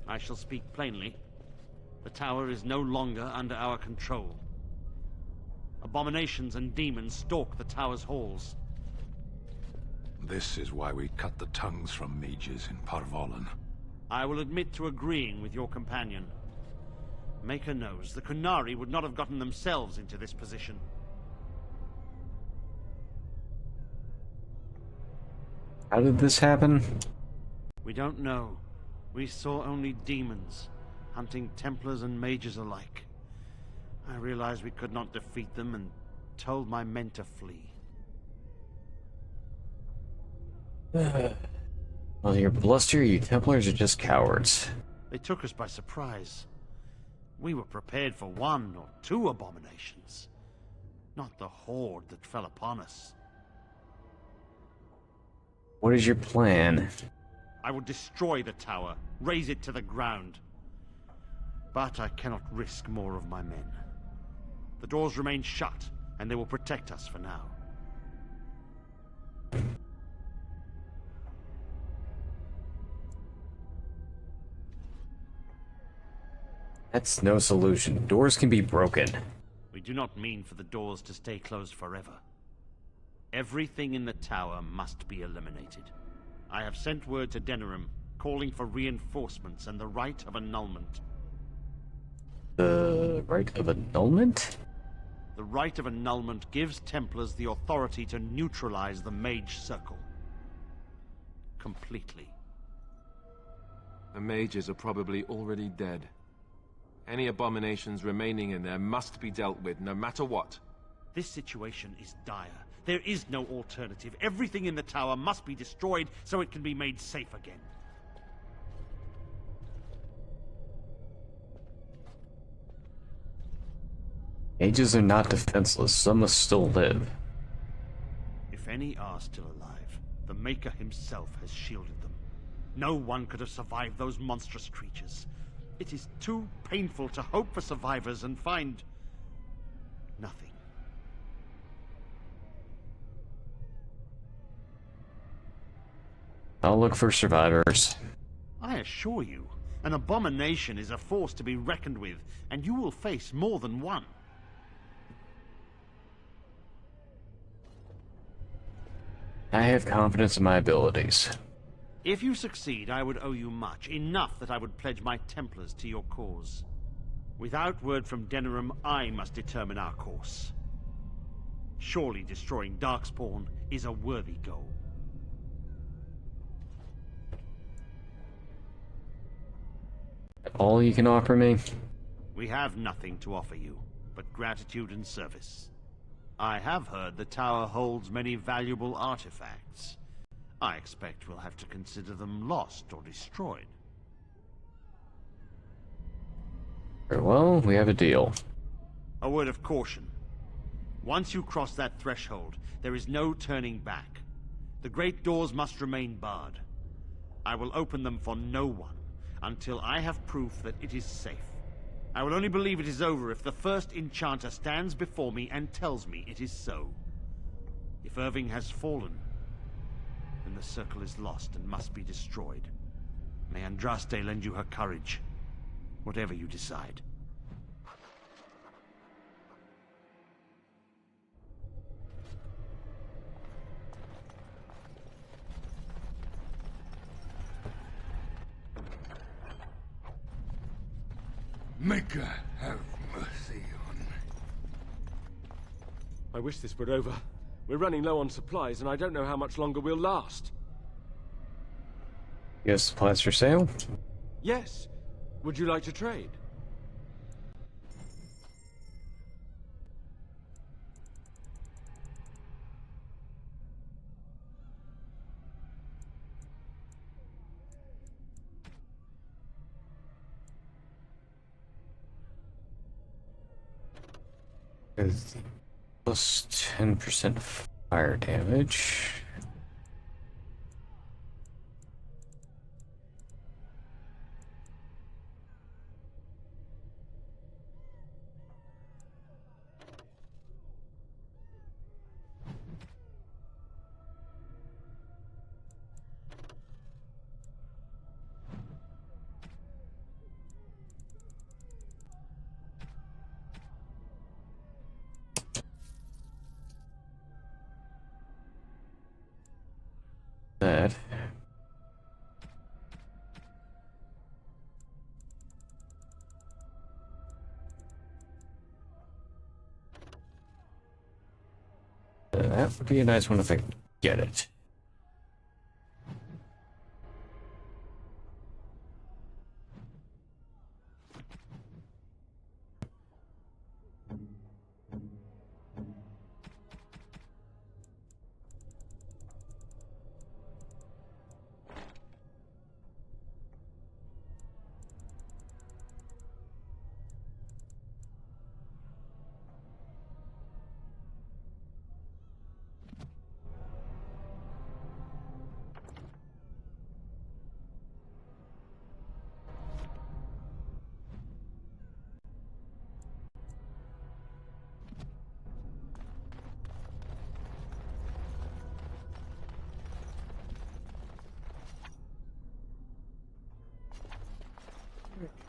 I shall speak plainly. The tower is no longer under our control. Abominations and demons stalk the tower's halls. This is why we cut the tongues from mages in Parvolan. I will admit to agreeing with your companion. Maker knows the qunari would not have gotten themselves into this position. How did this happen? We don't know. We saw only demons, hunting Templars and mages alike. I realized we could not defeat them and told my men to flee. Well, your bluster, you Templars are just cowards. They took us by surprise. We were prepared for 1 or 2 abominations, not the horde that fell upon us. What is your plan? I will destroy the tower, raze it to the ground. But I cannot risk more of my men. The doors remain shut, and they will protect us for now. That's no solution. Doors can be broken. We do not mean for the doors to stay closed forever. Everything in the tower must be eliminated. I have sent word to Denerim, calling for reinforcements and the right of annulment. The right of annulment? The right of annulment gives Templars the authority to neutralize the Mage Circle. Completely. The mages are probably already dead. Any abominations remaining in there must be dealt with, no matter what. This situation is dire. There is no alternative. Everything in the tower must be destroyed so it can be made safe again. Mages are not defenseless. Some must still live. If any are still alive, the Maker himself has shielded them. No one could have survived those monstrous creatures. It is too painful to hope for survivors and find nothing. I'll look for survivors. I assure you, an abomination is a force to be reckoned with, and you will face more than one. I have confidence in my abilities. If you succeed, I would owe you much, enough that I would pledge my Templars to your cause. Without word from Denerim, I must determine our course. Surely destroying darkspawn is a worthy goal. all you can offer me? We have nothing to offer you, but gratitude and service. I have heard the tower holds many valuable artifacts. I expect we'll have to consider them lost or destroyed. Very well, we have a deal. A word of caution. Once you cross that threshold, there is no turning back. The great doors must remain barred. I will open them for no one until I have proof that it is safe. I will only believe it is over if the first enchanter stands before me and tells me it is so. If Irving has fallen, then the circle is lost and must be destroyed. May Andraste lend you her courage, whatever you decide. Maker, have mercy on me. I wish this were over. We're running low on supplies, and I don't know how much longer we'll last. You have supplies for sale? Yes. Would you like to trade? Is plus 10% fire damage. That. That would be a nice one if I could get it.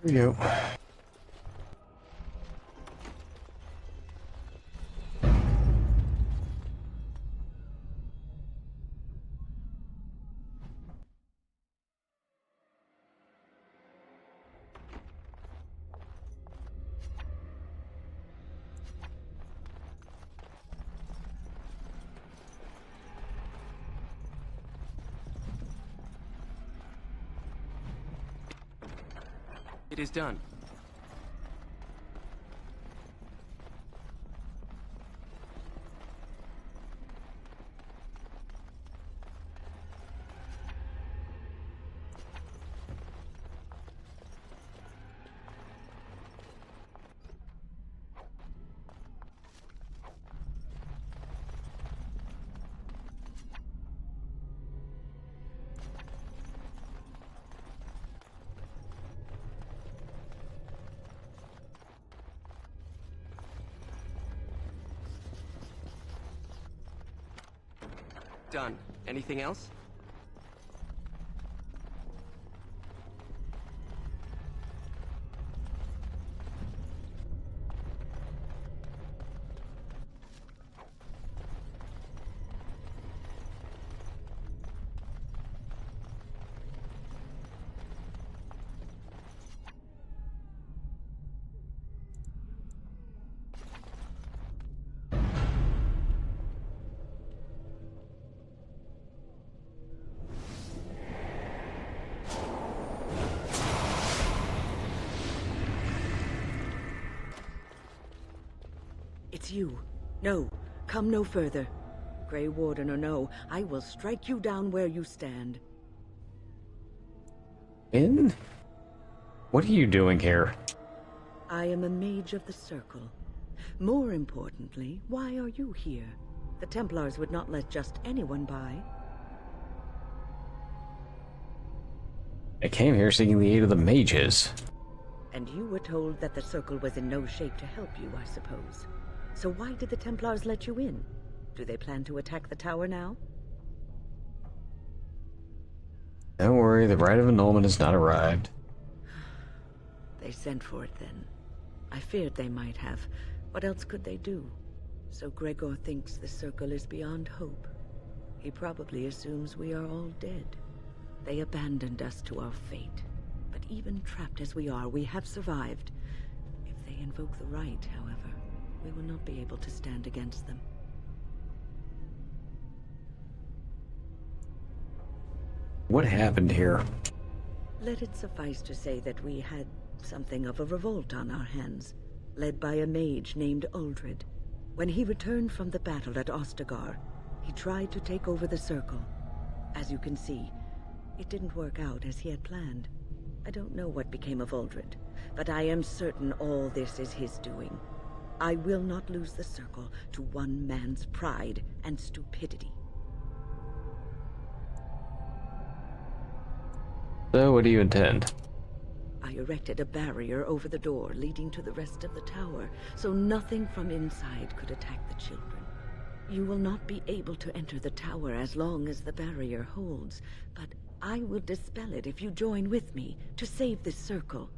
Here we go. It is done. Done. Anything else? you. No, come no further. Grey Warden or no, I will strike you down where you stand. In? What are you doing here? I am a mage of the Circle. More importantly, why are you here? The Templars would not let just anyone by. I came here seeking the aid of the mages. And you were told that the Circle was in no shape to help you, I suppose. So why did the Templars let you in? Do they plan to attack the tower now? Don't worry, the Rite of Annulment has not arrived. They sent for it then. I feared they might have. What else could they do? So Gregor thinks the Circle is beyond hope. He probably assumes we are all dead. They abandoned us to our fate. But even trapped as we are, we have survived. If they invoke the Rite, however, we will not be able to stand against them. What happened here? Let it suffice to say that we had something of a revolt on our hands, led by a mage named Uldred. When he returned from the battle at Ostagar, he tried to take over the Circle. As you can see, it didn't work out as he had planned. I don't know what became of Uldred, but I am certain all this is his doing. I will not lose the Circle to one man's pride and stupidity. So, what do you intend? I erected a barrier over the door leading to the rest of the tower, so nothing from inside could attack the children. You will not be able to enter the tower as long as the barrier holds, but I will dispel it if you join with me to save this Circle.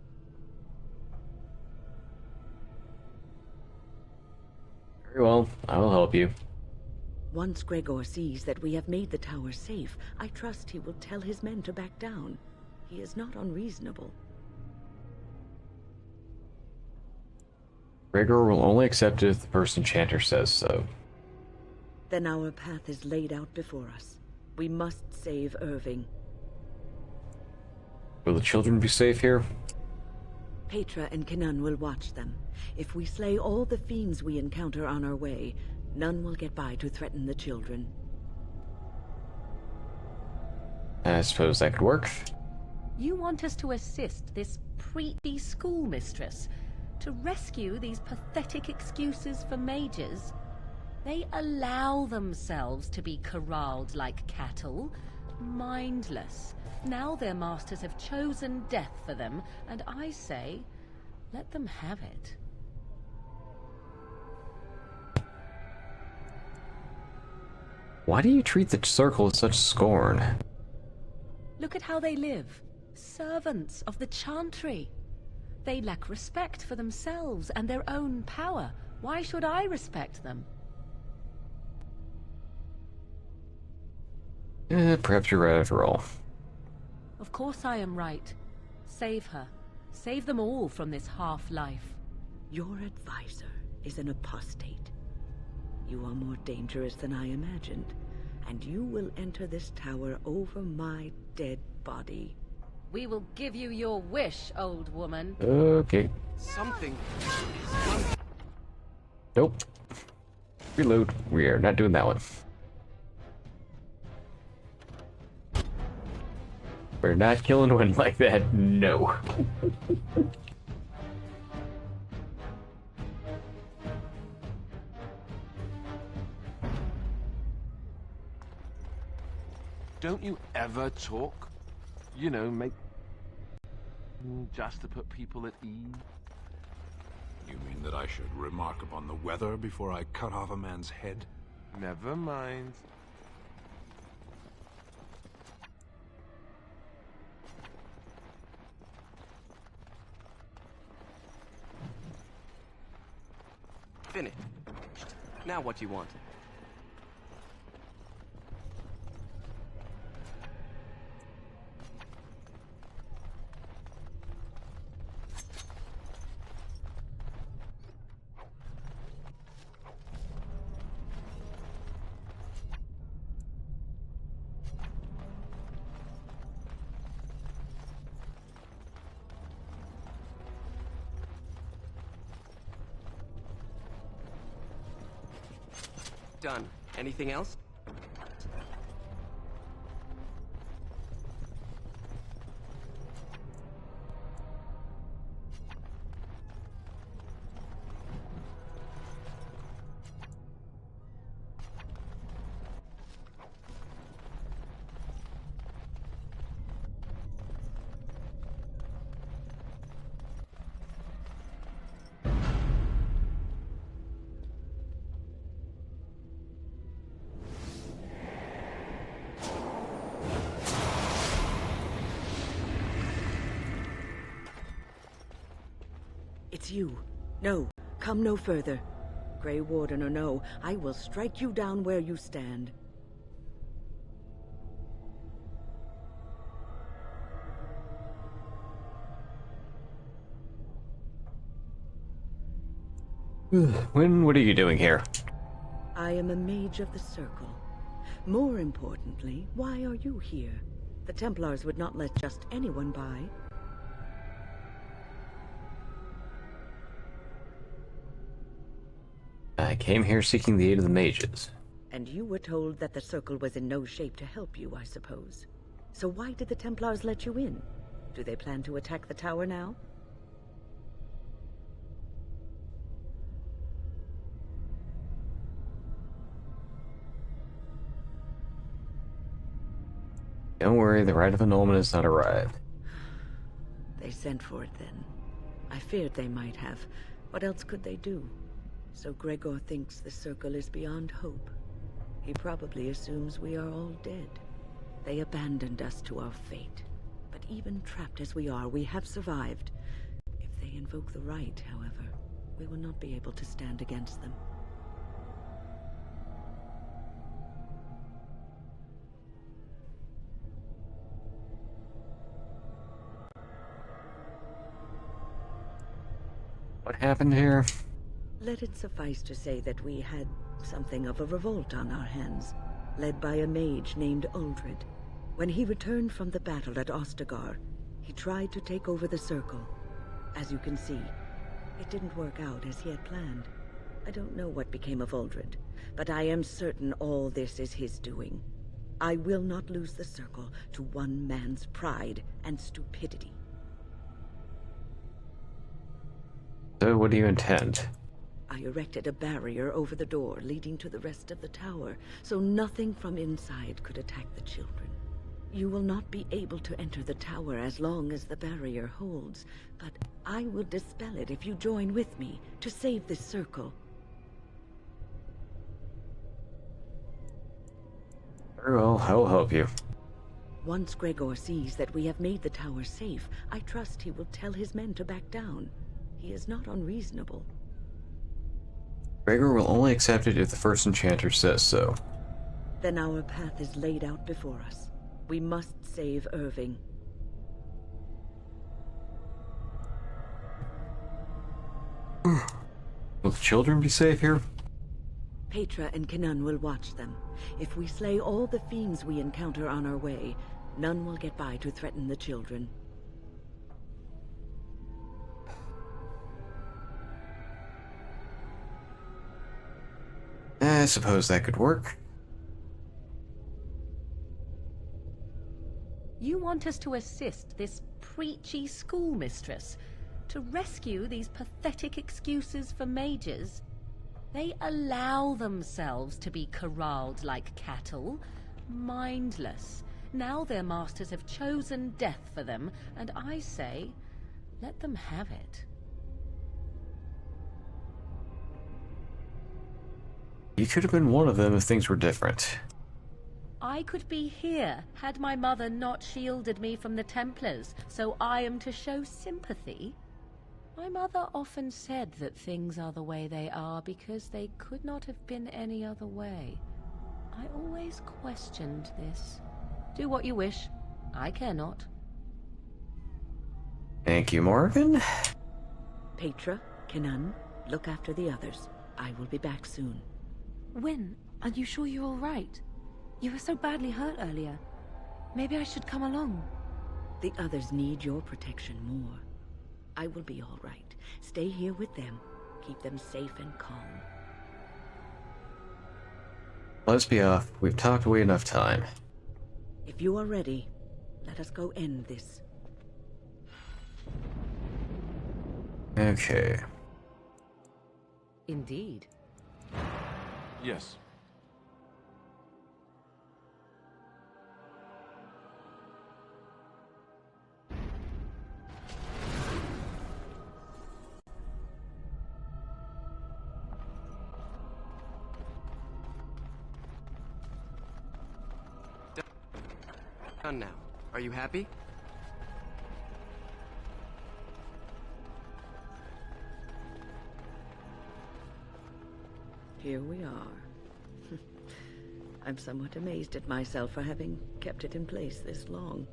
Very well, I will help you. Once Gregor sees that we have made the tower safe, I trust he will tell his men to back down. He is not unreasonable. Gregor will only accept it if the first enchanter says so. Then our path is laid out before us. We must save Irving. Will the children be safe here? Petra and Kinan will watch them. If we slay all the fiends we encounter on our way, none will get by to threaten the children. I suppose that could work. You want us to assist this preety schoolmistress to rescue these pathetic excuses for mages? They allow themselves to be corralled like cattle, mindless. Now their masters have chosen death for them, and I say, let them have it. Why do you treat the Circle with such scorn? Look at how they live. Servants of the Chantry. They lack respect for themselves and their own power. Why should I respect them? Perhaps you're right after all. Of course I am right. Save her. Save them all from this half-life. Your advisor is an apostate. You are more dangerous than I imagined, and you will enter this tower over my dead body. We will give you your wish, old woman. Okay. Something. Nope. Reload. We are not doing that one. We're not killing one like that. No. Don't you ever talk? You know, make... just to put people at ease? You mean that I should remark upon the weather before I cut off a man's head? Never mind. Finished. Now what do you want? Done. Anything else? It's you. No, come no further. Grey Warden or no, I will strike you down where you stand. What are you doing here? I am a mage of the Circle. More importantly, why are you here? The Templars would not let just anyone by. I came here seeking the aid of the mages. And you were told that the Circle was in no shape to help you, I suppose. So why did the Templars let you in? Do they plan to attack the tower now? Don't worry, the Rite of Annulment has not arrived. They sent for it then. I feared they might have. What else could they do? So Gregor thinks the Circle is beyond hope. He probably assumes we are all dead. They abandoned us to our fate. But even trapped as we are, we have survived. If they invoke the Rite, however, we will not be able to stand against them. What happened here? Let it suffice to say that we had something of a revolt on our hands, led by a mage named Uldred. When he returned from the battle at Ostagar, he tried to take over the Circle. As you can see, it didn't work out as he had planned. I don't know what became of Uldred, but I am certain all this is his doing. I will not lose the Circle to one man's pride and stupidity. So what do you intend? I erected a barrier over the door leading to the rest of the tower, so nothing from inside could attack the children. You will not be able to enter the tower as long as the barrier holds, but I will dispel it if you join with me to save this Circle. Very well, I will help you. Once Gregor sees that we have made the tower safe, I trust he will tell his men to back down. He is not unreasonable. Gregor will only accept it if the first enchanter says so. Then our path is laid out before us. We must save Irving. Will the children be safe here? Petra and Cailan will watch them. If we slay all the fiends we encounter on our way, none will get by to threaten the children. I suppose that could work. You want us to assist this preachy schoolmistress to rescue these pathetic excuses for mages? They allow themselves to be corralled like cattle, mindless. Now their masters have chosen death for them, and I say, let them have it. You could have been one of them if things were different. I could be here had my mother not shielded me from the Templars, so I am to show sympathy. My mother often said that things are the way they are because they could not have been any other way. I always questioned this. Do what you wish. I care not. Thank you, Morrigan. Petra, Cailan, look after the others. I will be back soon. When? Are you sure you're all right? You were so badly hurt earlier. Maybe I should come along. The others need your protection more. I will be all right. Stay here with them. Keep them safe and calm. Let's be off. We've talked away enough time. If you are ready, let us go end this. Okay. Indeed. Yes. Done now. Are you happy? Here we are. I'm somewhat amazed at myself for having kept it in place this long.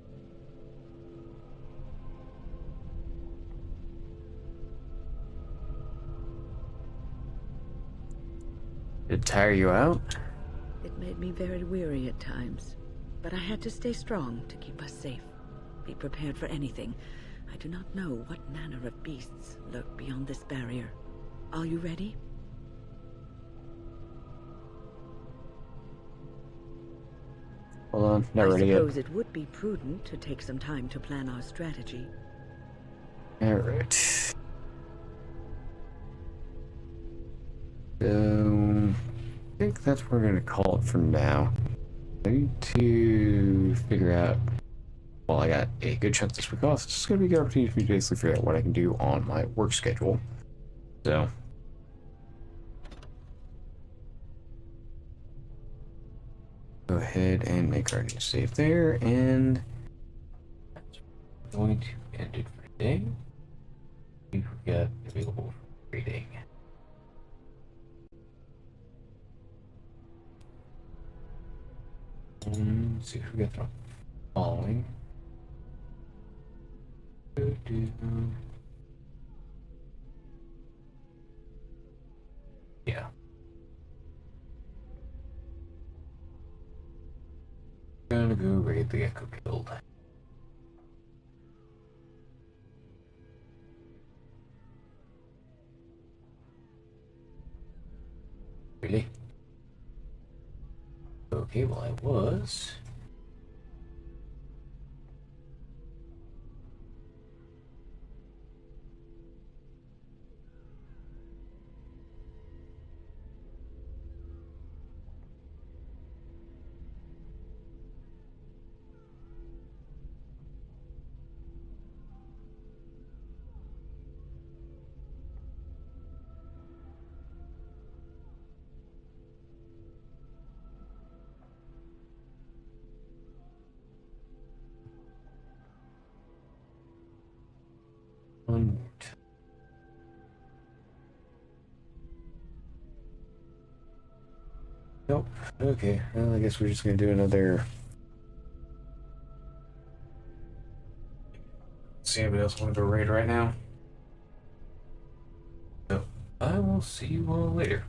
Did it tire you out? It made me very weary at times, but I had to stay strong to keep us safe. Be prepared for anything. I do not know what manner of beasts lurk beyond this barrier. Are you ready? Hold on, not ready yet. I suppose it would be prudent to take some time to plan our strategy. Alright. I think that's what we're going to call it for now. I need to figure out... Well, I got a good chunk this week off. So it's going to be a good opportunity for me to basically figure out what I can do on my work schedule. So... go ahead and make our new save there, and that's going to end it for today. We've got available for reading. Let's see if we get the following. Yeah. Gonna go raid the Echo Guild. Really? Okay, well I was. Nope. Okay. Well, I guess we're just gonna do another. See anybody else want to go raid right now? So I will see you all later.